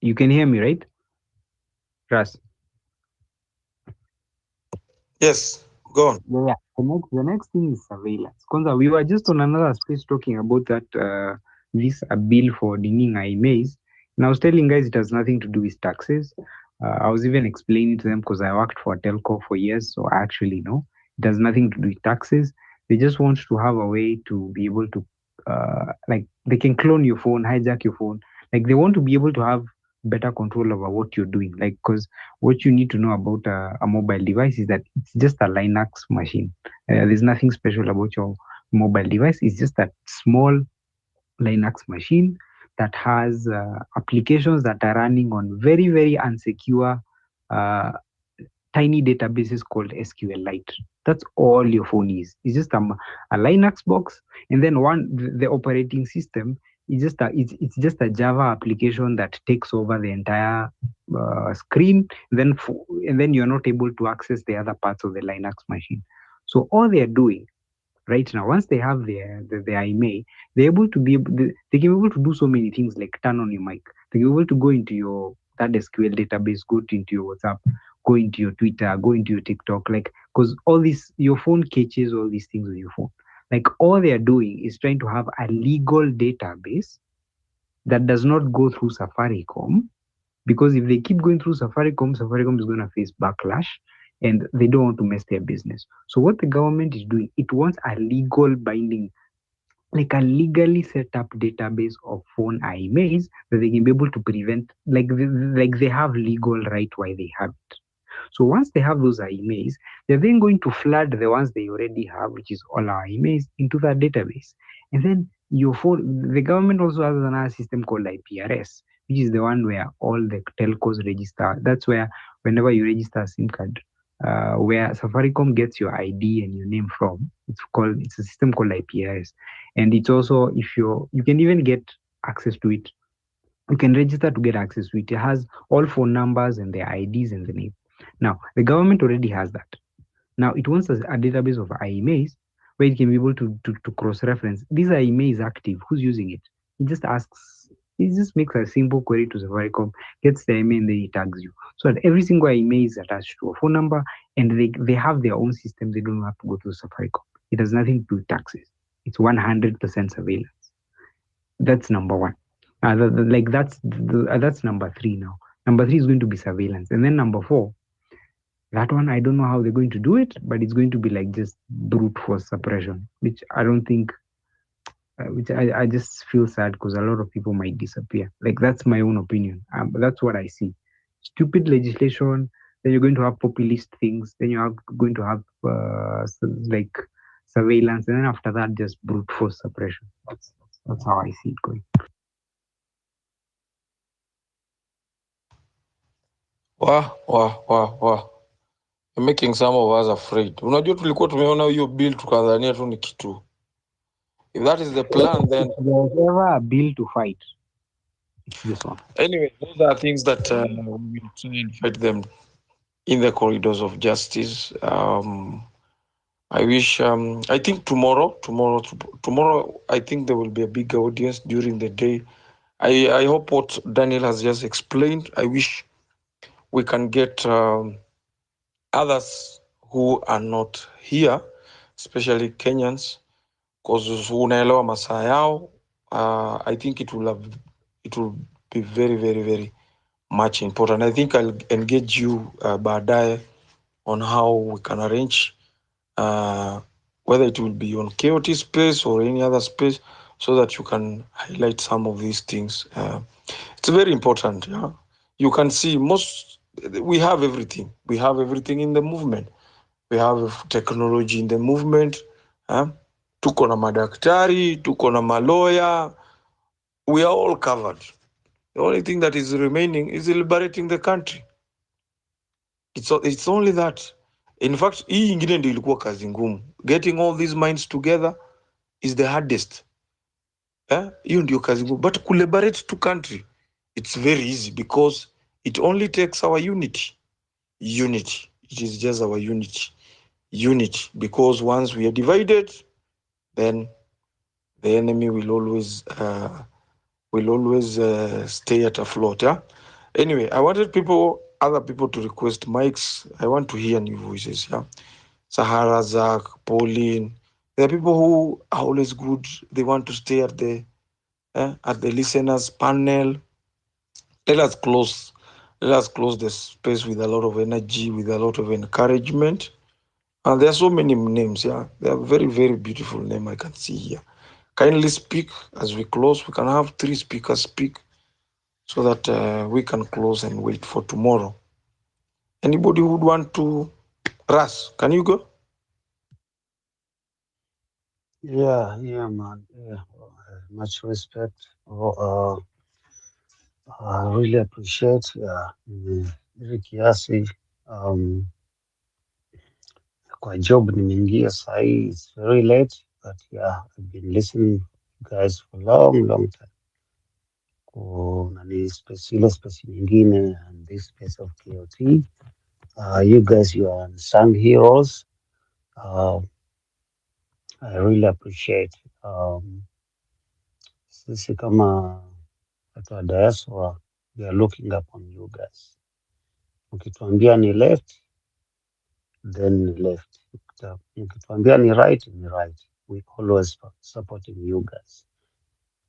you can hear me, right? Ras? Yes, go on. Yeah, the next thing is surveillance. Kwanza, we were just on another space talking about that this a bill for dinging IMAs. And I was telling guys it has nothing to do with taxes. I was even explaining to them because I worked for a telco for years, so I actually know it has nothing to do with taxes. They just want to have a way to be able to, like, they can clone your phone, hijack your phone. Like, they want to be able to have better control over what you're doing. Like, because what you need to know about a mobile device is that it's just a Linux machine. There's nothing special about your mobile device. It's just that small Linux machine that has applications that are running on very, very unsecure tiny databases called SQLite. That's all your phone is. It's just a Linux box, and then the operating system it's just a Java application that takes over the entire screen. And then you're not able to access the other parts of the Linux machine. So all they are doing right now, once they have their IMEI, they're able to they can be able to do so many things, like turn on your mic. They can be able to go into your that SQL database, into your WhatsApp, go into your Twitter, go into your TikTok, like, because all this, your phone catches all these things on your phone. Like, all they are doing is trying to have a legal database that does not go through Safaricom, because if they keep going through Safaricom, Safaricom is going to face backlash, and they don't want to mess their business. So what the government is doing, it wants a legal binding, like a legally set up database of phone IMEIs that they can be able to prevent, like they have legal right why they have it. So once they have those IMEIs, they're then going to flood the ones they already have, which is all our IMEIs, into that database. And then the government also has another system called IPRS, which is the one where all the telcos register. That's where whenever you register a SIM card, where Safaricom gets your ID and your name from, it's a system called IPRS. And it's also, if you can even get access to it. You can register to get access to it. It has all phone numbers and their IDs and the name. Now, the government already has that. Now, it wants a database of IMEIs where it can be able to cross-reference. This IMEI is active. Who's using it? It just makes a simple query to Safaricom, gets the IMEI, and then it tags you. So that every single IMEI is attached to a phone number, and they have their own system. They don't have to go to Safaricom. It has nothing to do with taxes. It's 100% surveillance. That's number one. That's number three now. Number three is going to be surveillance. And then number four, that one, I don't know how they're going to do it, but it's going to be like just brute force suppression, which I don't think, which I just feel sad because a lot of people might disappear. Like, that's my own opinion. But that's what I see. Stupid legislation, then you're going to have populist things, then you're going to have like surveillance, and then after that, just brute force suppression. That's how I see it going. You're making some of us afraid. Unajua tulikuwa tumeona hiyo bill tukadhania tu ni kitu. If that is the plan, then if there's ever a bill to fight, it's this one. Anyway, those are things that we will try and fight them in the corridors of justice. I wish. I think tomorrow, I think there will be a big audience during the day. I hope what Daniel has just explained. I wish we can get others who are not here, especially Kenyans, because unaelewa masaa yao. I think it will be very, very, very much important. I think I'll engage you baadaye on how we can arrange, whether it will be on KOT space or any other space, so that you can highlight some of these things. It's very important. Yeah? You can see we have everything. We have everything in the movement. We have technology in the movement. Tuko na madaktari, tuko na maloya. We are all covered. The only thing that is remaining is liberating the country. It's only that. In fact, hii ingine ndio ilikuwa kazi ngumu. Getting all these minds together is the hardest. Hiyo ndio kazi ngumu. But to liberate the country, it's very easy because it only takes our unity. Unity. It is just our unity. Unity. Because once we are divided, then the enemy will always stay at a float. Yeah. Anyway, I wanted other people to request mics. I want to hear new voices. Yeah. Sahara, Zach, Pauline. There are people who are always good. They want to stay at the listeners panel. Let us close the space with a lot of energy, with a lot of encouragement. And there are so many names. Yeah. They are very, very beautiful names I can see here. Kindly speak as we close. We can have 3 speakers speak so that we can close and wait for tomorrow. Anybody who would want to? Ras, can you go? Yeah, man. Yeah, much respect. I really appreciate. Yeah, ili kiasi. Kwa job nimeingia sahi. It's very late, but yeah, I've been listening to you guys for a long, long time. nani ile space nyingine and this space of KOT. You guys, you are unsung heroes. I really appreciate sisi kama watu wa diaspora, we are looking upon you guys. Mkituambia ni left, then ni left. Mkituambia ni right, ni right. We always supporting you guys.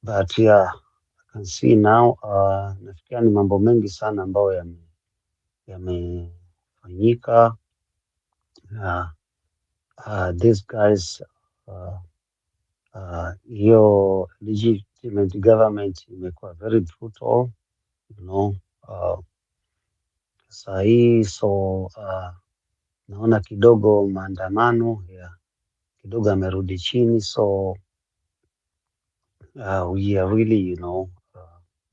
But yeah, I can see now, nafikiria ni mambo mengi sana ambayo yamefanyika. These guys, hiyo legitimate government imekuwa very brutal, you know. Saa hii so naona kidogo maandamano kidogo amerudi chini, so we are really, you know,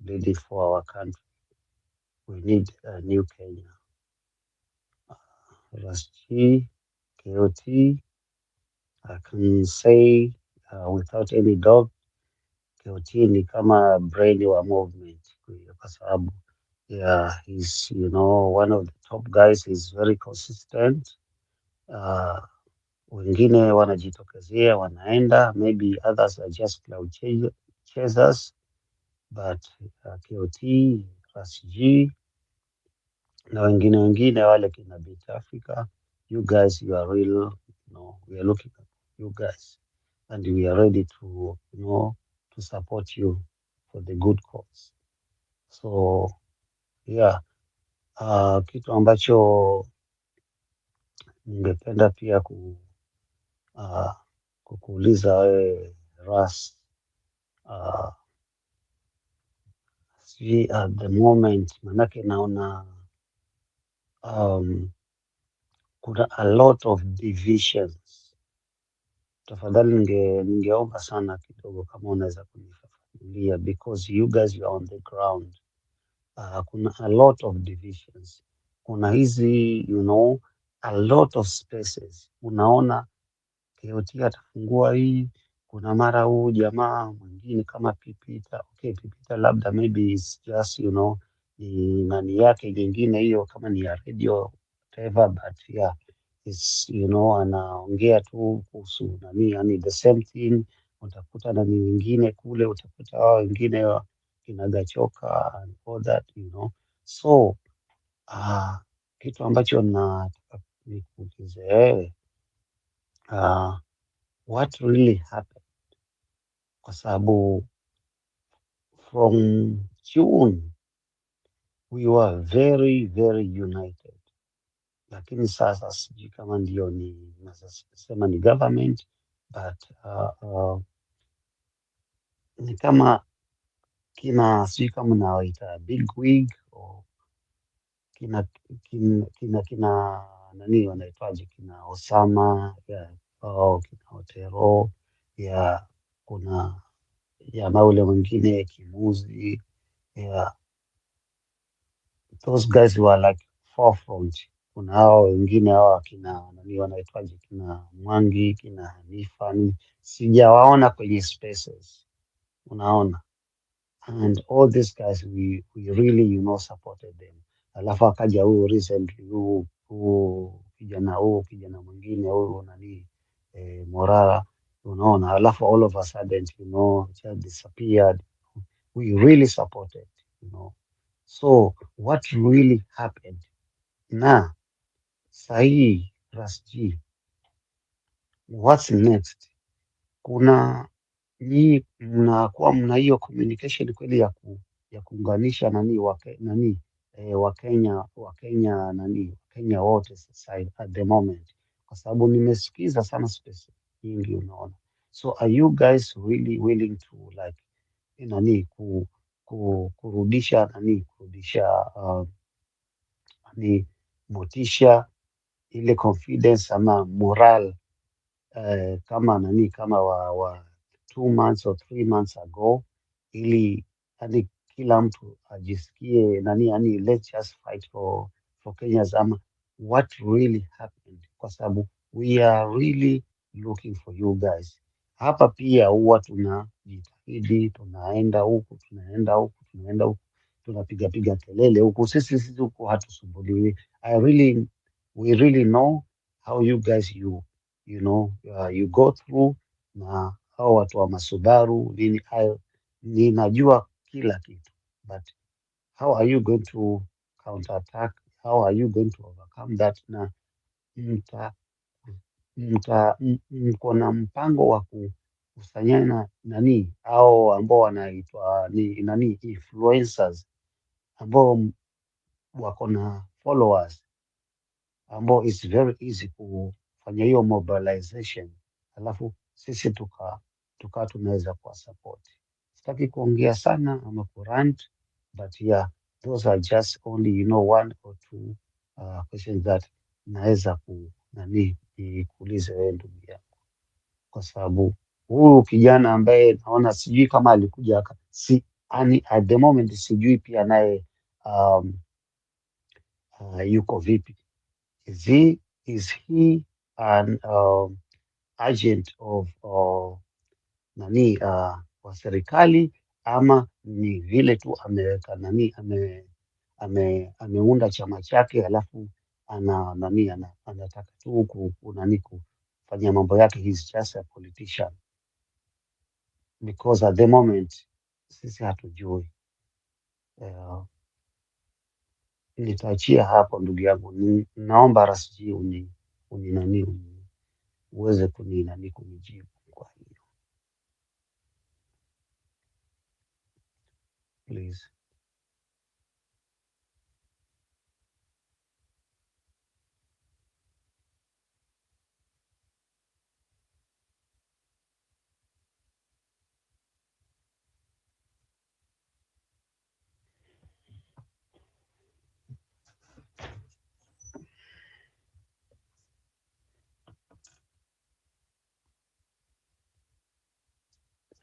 ready for our country. We need a new Kenya. RSG, KOT, I can say without any doubt, KOT ni kama brain wa movement, kwa sababu he's, you know, one of the top guys. He's very consistent. Wengine wanajitokezea wanaenda, maybe others are just cloud chasers, but KOT, RSG na wengine wale kina Beat Africa, you guys, you are real, you know, we are looking at you guys and we are ready to, you know, to support you for the good cause. So yeah, kitu ambacho ningependa pia kukuuliza wewe Ras, see at the moment, manake naona kuna a lot of divisions. Tafadhali ningeomba sana kidogo kama unaweza kunifafanulia, because you guys you are on the ground. Kuna a lot of divisions, kuna hizi, you know, a lot of spaces. Unaona KOT atafungua hii, kuna mara huu jamaa mwingine kama Pipita. Okay, Pipita labda maybe it's just, you know, ni nani yake nyingine hiyo, kama ni ya radio whatever, but yeah, it's, you know, anaongea tu kuhusu nani, yani the same thing. Utakuta nani wengine kule, utakuta wao wengine kinagachoka and all that, you know. So kitu ambacho nataka nikuulize wewe, what really happened? Kwa sababu from June we were very very united, lakini sasa sijui kama ndio ni nasema ni government, but ni kama sijui kama nawaita big wig or kina nani wanaitwaje, kina Osama kina Otero kuna jamaa ule mwingine Kimuzi, those guys were like forefront. Kuna hao wengine hao kina nani wanaitwaje, kina Mwangi, kina Hanifa, sijawaona kwenye spaces, unaona. And all these guys we really, you know, supported them. Alafu akaja huu recently kijana mwingine huyu nani Morara, unaona. Alafu all of a sudden, you know, just disappeared. We really supported, you know. So what really happened? Na sahii RSG, what's next? Kuna nyinyi mnakuwa mna hiyo communication kweli ya kuunganisha nani Wakenya wote sasa at the moment, kwa sababu nimesikiza sana space nyingi, unaona. So are you guys really willing to like kurudisha motisha, ile confidence ama moral kama wa 2 months or 3 months ago, ili kila mtu ajisikie let's just fight for Kenyans, ama what really happened, kwa sababu we are really looking for you guys. Hapa pia huwa tunajiita tunaahidi, tunaenda huku, tunaenda huku, tunaenda huku, tunapiga piga kelele huku, sisi huku hatusumbuliwi. We really know how you guys you know you go through, na hao watu wa Masubaru nini hayo, ninajua kila kitu, but how are you going to counterattack? How are you going to overcome that? Na mta mko na mpango wa kukusanyana nani au ambao wanaitwa ni nani influencers ambao wako na followers ambao it's very easy kufanya hiyo mobilization, alafu sisi tukaa tunaweza kuwa support. Sitaki kuongea sana ama kurant, but yeah, those are just only one or two questions that naweza kuulize wewe ndugu yangu, kwa sababu huyu kijana ambaye naona sijui kama alikuja at the moment sijui pia naye yuko vipi. Is he an agent of wa serikali, ama ni vile tu ameweka ameunda chama chake, alafu anataka tu kufanya mambo yake, he's just a politician, because at the moment sisi hatujui. Nitaachia hapo ndugu yangu, naomba Rasji uweze kunijibu kwa hiyo please.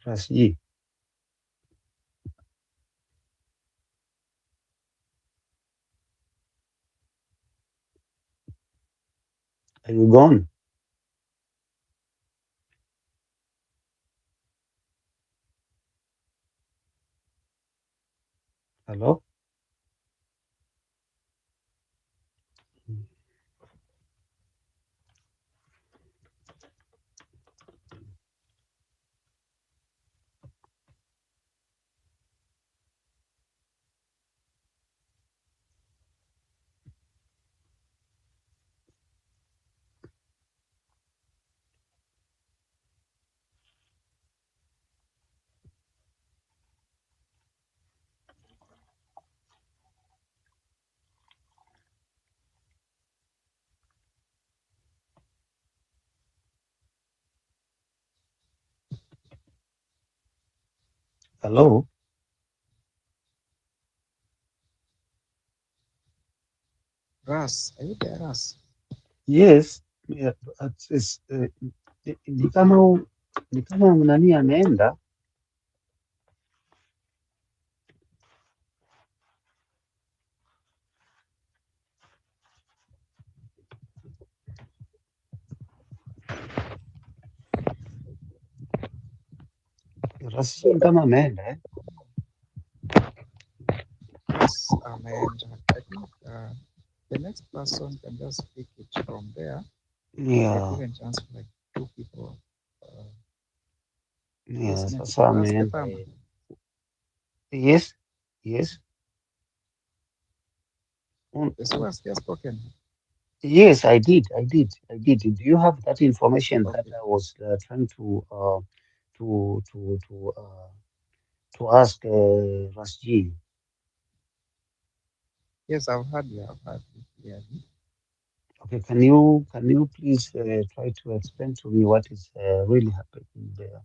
Rasji, are you gone? Hello? Hello? Ras, are you there, Ras? Yes, yeah, ni kama nani ameenda. Rasji kama ameenda Yes, and I think the next person can just pick it from there. Get Yeah, given chance for like two people. yeah, Who's next? sasa Ras the ameenda. farmer. Yes, yes. Yes, who has just spoken? Yes, I did. Do you have that information that Okay. I was trying to to to uh, to ask Rasji? Yes, I've heard you. I've heard you clearly. Okay, can you please try to explain to me what is really happening there?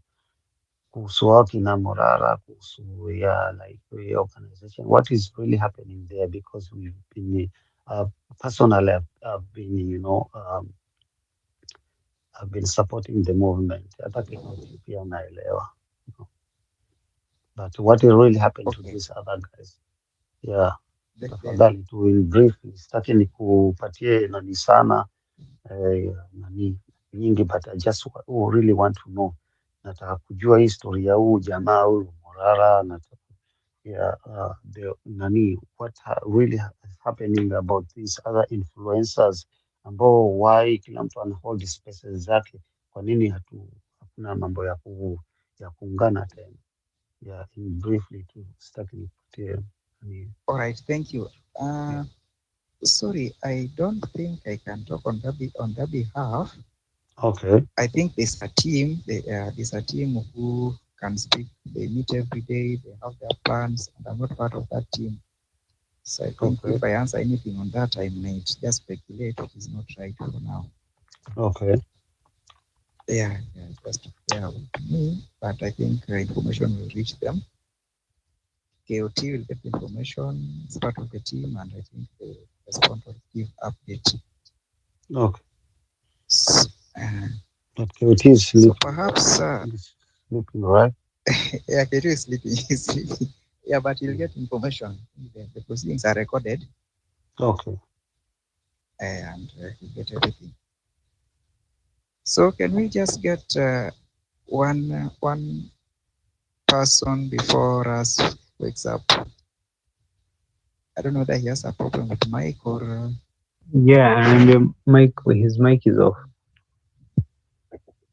Kuhusu haki na Morara, kuhusu like organization, what is really happening there? Because we've been personally, I've been I've been supporting the movement. Hata Kinoti pia naelewa. But what will really happen to Okay. these other guys? Yeah, Then tafadhali tu in brief, sitaki nikupatie nani sana nani nyingi, but I just really want to know nataka kujua history ya huu jamaa huyu Morara, nataka really happening about these other influencers ambao why kila mtu ana hold spaces zake, kwa nini hakuna mambo ya kuungana tena? Yeah, in briefly tu sitaki nipatie All right, thank you. Sorry, I don't think I can talk on their behalf. Okay. I think there's a team. There's a team who can speak. They meet every day. They have their plans, and I'm not part of that team. So I think if I answer anything on that, I might just speculate, which is not right for now. Okay. Yeah, just bear with me. But I think information will reach them. KOT will get the information. It's part of the team, and I think the respondent will give update. Okay. But KOT is sleeping. So perhaps sleeping, right? Yeah, KOT is sleeping. He's sleeping. Yeah, but you'll get information. The proceedings are recorded. Okay. And you get everything. So can we just get one person before us wakes up? I don't know whether he has a problem with mic or. Yeah, and his mic is off.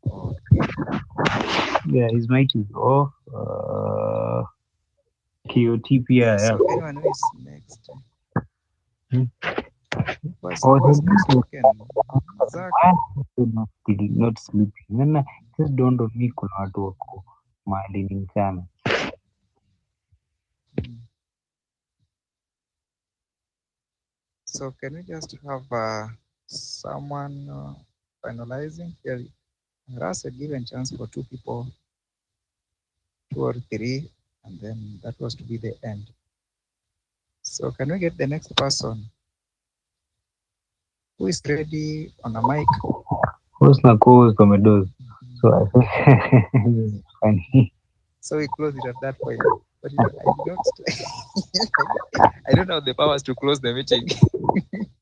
Okay. Yeah, his mic is off. KOTP. So anyone who is next? Was spoken? Zach. Not sleeping. Nana, just dawned on me kuna watu wako mahali ni mchana. So can we just have someone finalizing here? Ras had given chance for 2 people, 2 or 3, and then that was to be the end. So can we get the next person? Who is ready on a mic? Who's na co-host Comedos? So I think this is funny. So we close it at that point. But I don't have the powers to close the meeting.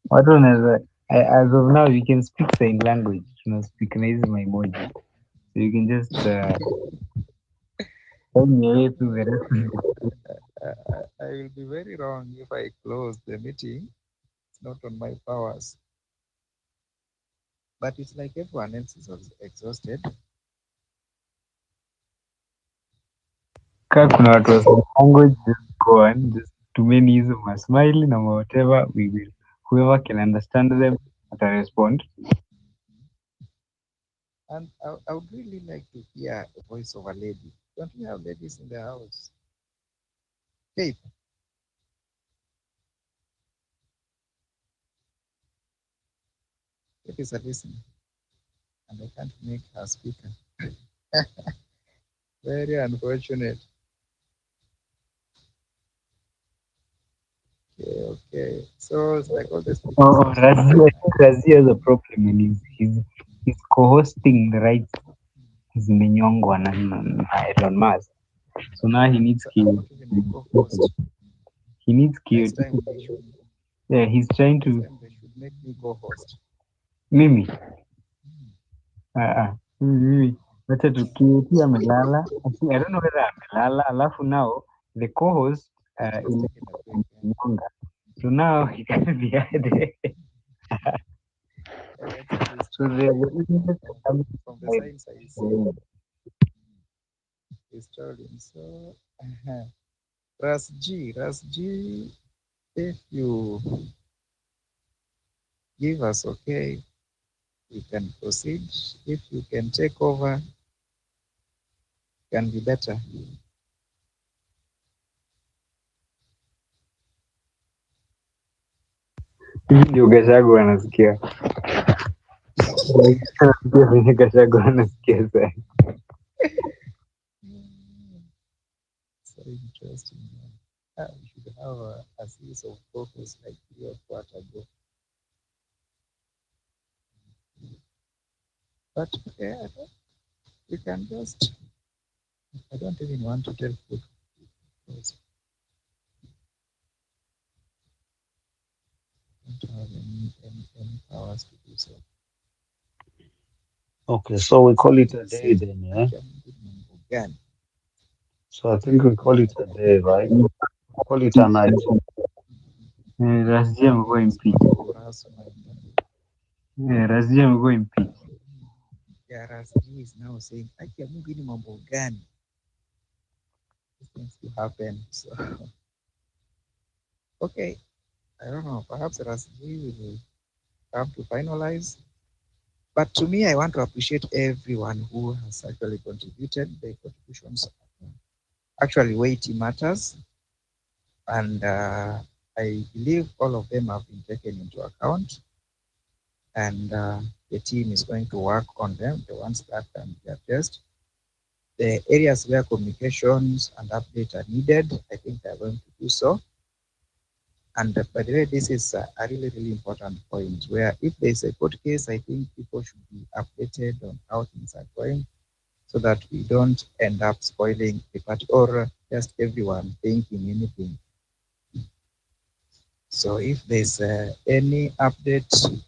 What one is that? As of now, you can speak sign language. You know, speak nice my emoji. So you can just tell me away through the rest. I will be very wrong if I close the meeting. It's not on my powers. But it's like everyone else is exhausted. Kuna watu wa sign language, just go on. Just tumeni hizo masmile na whatever. We will. Whoever can understand them, will respond. And I would really like to hear the voice of a lady. Don't we have ladies in the house? Kate. Kate is a listener. And I can't make her speaker. Very unfortunate. Okay. So it's like all this. Razi has a problem and he's co-hosting the rights zimenyongwa na Elon Musk. So now he needs he needs yeah, he's trying to they should make me co-host. Mimi. Mimi. Wacha tukiutia amelala. I don't know whether amelala. Alafu now the co-host Nyonga. So now he can be added. So from the signs I see is telling. So Ras G, if you give us okay, we can proceed. If you can take over, can be better. Ndio Gachagua anasikia. Venye Gachagua anasikia sasa. So interesting. We should have a series of focus like 3 or 4 ago. But yeah, we can just. I don't even want to tell people. I don't have any powers to do so. Okay, so we call it a day then, yeah? gani? So I think we call it a day, right? Call it a night. Rasji amekuwa impeached. Rasji amekuwa impeached. Yeah, Rasji is now saying, "Aki ya Mungu, hii ni mambo gani?" These things will happen. So, okay, I don't know. Perhaps Rasji will have to finalize. But to me, I want to appreciate everyone who has actually contributed. Their contributions actually weighty matters, and I believe all of them have been taken into account. And the team is going to work on them, the ones that can be addressed. The areas where communications and update are needed, I think they're going to do so. And by the way, this is a really, really important point where if there's a court case, I think people should be updated on how things are going so that we don't end up spoiling the party or just everyone thinking anything. So if there's any update,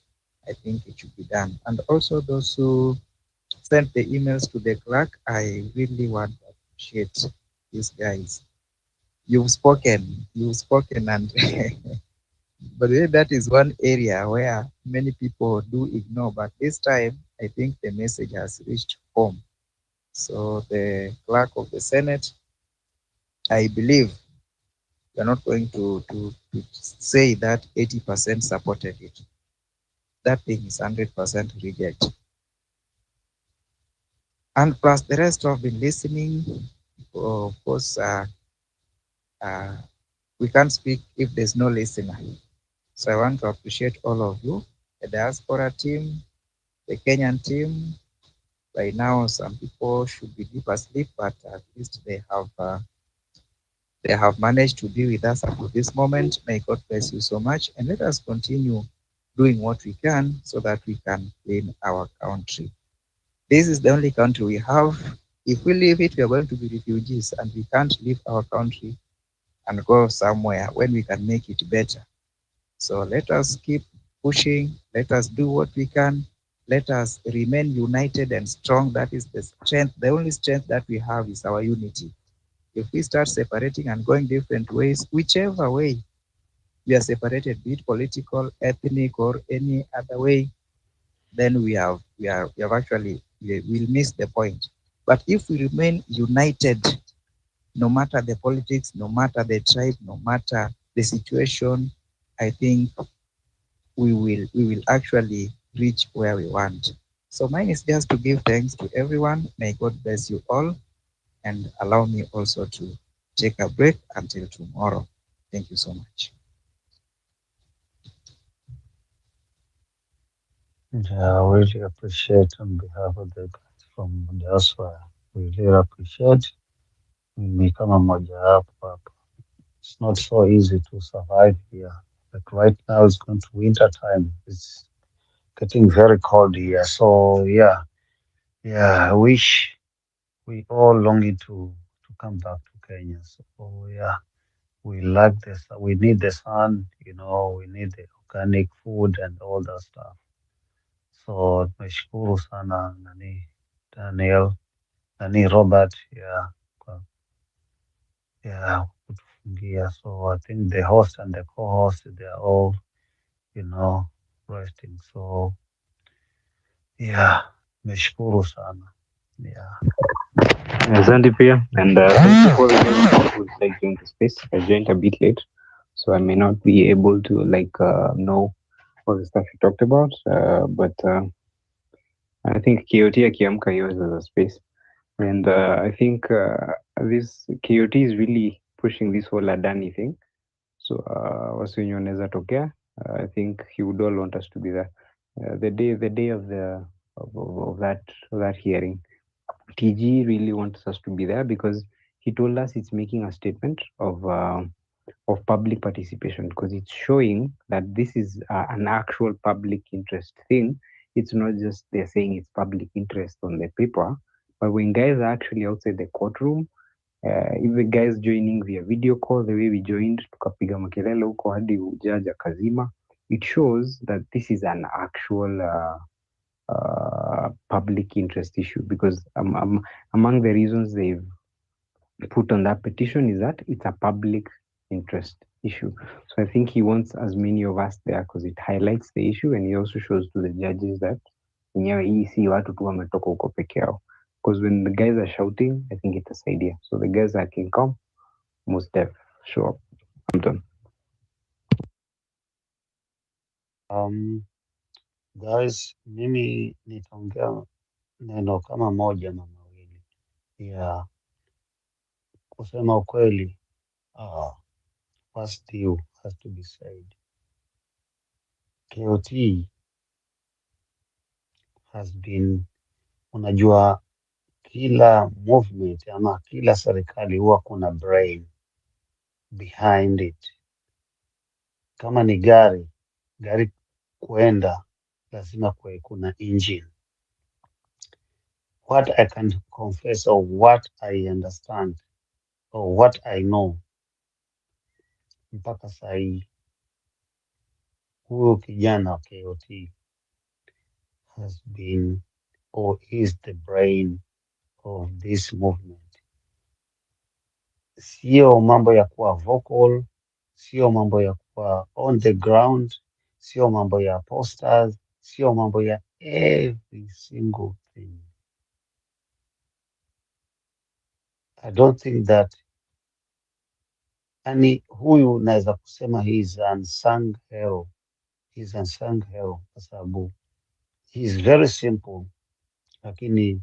I think it should be done. And also those who sent the emails to the clerk, I really want to appreciate these guys. You've spoken, and but that is one area where many people do ignore. But this time, I think the message has reached home. So the clerk of the Senate, I believe you're not going to say that 80% supported it. That thing is 100% reject. And plus the rest have been listening. Of course, we can't speak if there's no listener. So I want to appreciate all of you, the diaspora team, the Kenyan team. By now, some people should be deep asleep, but at least they have managed to be with us up to this moment. May God bless you so much, and let us continue doing what we can so that we can clean our country. This is the only country we have. If we leave it, we are going to be refugees, and we can't leave our country and go somewhere when we can make it better. So let us keep pushing. Let us do what we can. Let us remain united and strong. That is the strength. The only strength that we have is our unity. If we start separating and going different ways, whichever way we are separated, be it political, ethnic, or any other way, then we have actually we'll miss the point. But if we remain united, no matter the politics, no matter the tribe, no matter the situation, I think we will actually reach where we want. So mine is just to give thanks to everyone. May God bless you all, and allow me also to take a break until tomorrow. Thank you so much. Yeah, I really appreciate on behalf of the guys from diaspora. We really appreciate. Ni kama mojawapo hapa. It's not so easy to survive here. Like right now, it's going to winter time. It's getting very cold here. So yeah, I wish we all longing to come back to Kenya. So yeah, we like this. We need the sun. We need the organic food and all that stuff. So tumeshukuru sana Daniel, Robert, kutufungia. So I think the host and the co-host, they are all, resting. So yeah, tumeshukuru sana. Yeah. Asante pia, and thank you for the guys who joined the space. I joined a bit late, so I may not be able to know all the stuff you talked about. But I think KOT akiamka yours as a space, and I think this KOT is really pushing this whole Adani thing. So wasi wenye wanaweza tokea, I think he would all want us to be there. The day of that hearing. TG really wants us to be there because he told us it's making a statement of public participation, because it's showing that this is an actual public interest thing. It's not just they're saying it's public interest on the paper, but when guys are actually outside the courtroom, even guys joining via video call, the way we joined, tukapiga makelele huko hadi judge akazima, it shows that this is an actual public interest issue, because among the reasons they've put on that petition is that it's a public interest issue. So I think he wants as many of us there because it highlights the issue, and he also shows to the judges that yenyewe hii si watu tu wametoka huko peke yao. Because when the guys are shouting, I think itasaidia. So the guys that can come, most def, show up. I'm done. Guys, mimi nitaongea neno kama moja ama mawili ya kusema ukweli. First due has to be said. KOT has been, unajua kila movement ama kila serikali huwa kuna brain behind it. Kama ni gari kuenda lazima kuwe kuna engine. What I can confess or what I understand or what I know, mpaka sahi huyo kijana wa KOT has been or is the brain of this movement. Sio mambo ya kuwa vocal, sio mambo ya kuwa on the ground, sio mambo ya posters, sio mambo ya every single thing. I don't think that ani huyu naweza kusema he is an unsung hero. He is an unsung hero kwa sababu he is very simple, lakini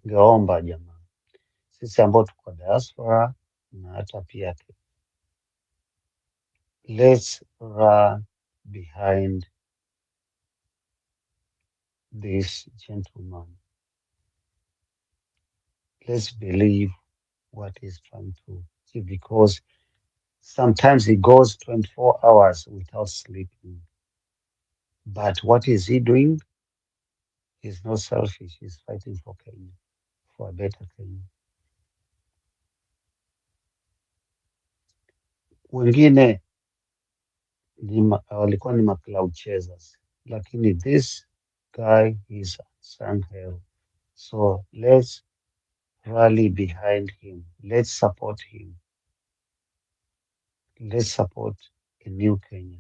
ningeomba jamaa sisi ambao tuko diaspora na hata pia let's run behind this gentleman. Let's believe what he's trying to do, because sometimes he goes 24 hours without sleeping. But what is he doing? He's not selfish. He's fighting for Kenya, for a better Kenya. Wengine walikuwa ni cloud chasers, lakini this guy is unsung hero. So let's rally behind him. Let's support him. Let's support a new Kenya.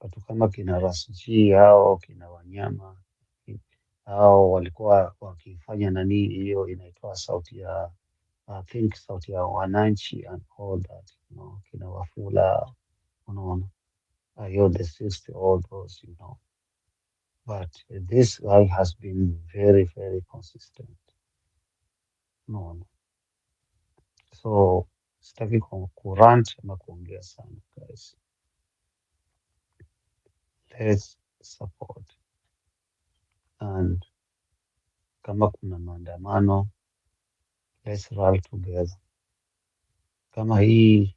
Watu kama kina Rasji hao kina Wanyama hao walikuwa wakifanya nani, hiyo inaitwa sauti ya I think sauti ya wananchi and all that, you know, kina Wafula, unaona, you're the 60, all those, you know. But this guy has been very, very consistent. Unaona. So sitaki kurant ama kuongea sana guys. Let's support. And kama kuna maandamano, let's rally together. Kama hii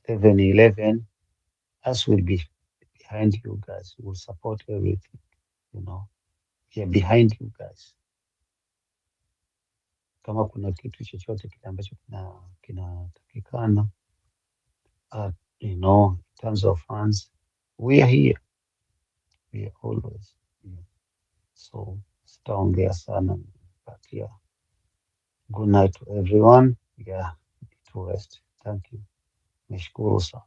11-11, us will be behind you guys. We'll support everything, you know. We are behind you guys. Kama kuna kitu chochote kile ambacho kinatakikana, you know, in terms of funds, we are here. We are always here. So sitaongea sana, but yeah. Good night to everyone. Yeah, to rest. Thank you. Nashukuru sana.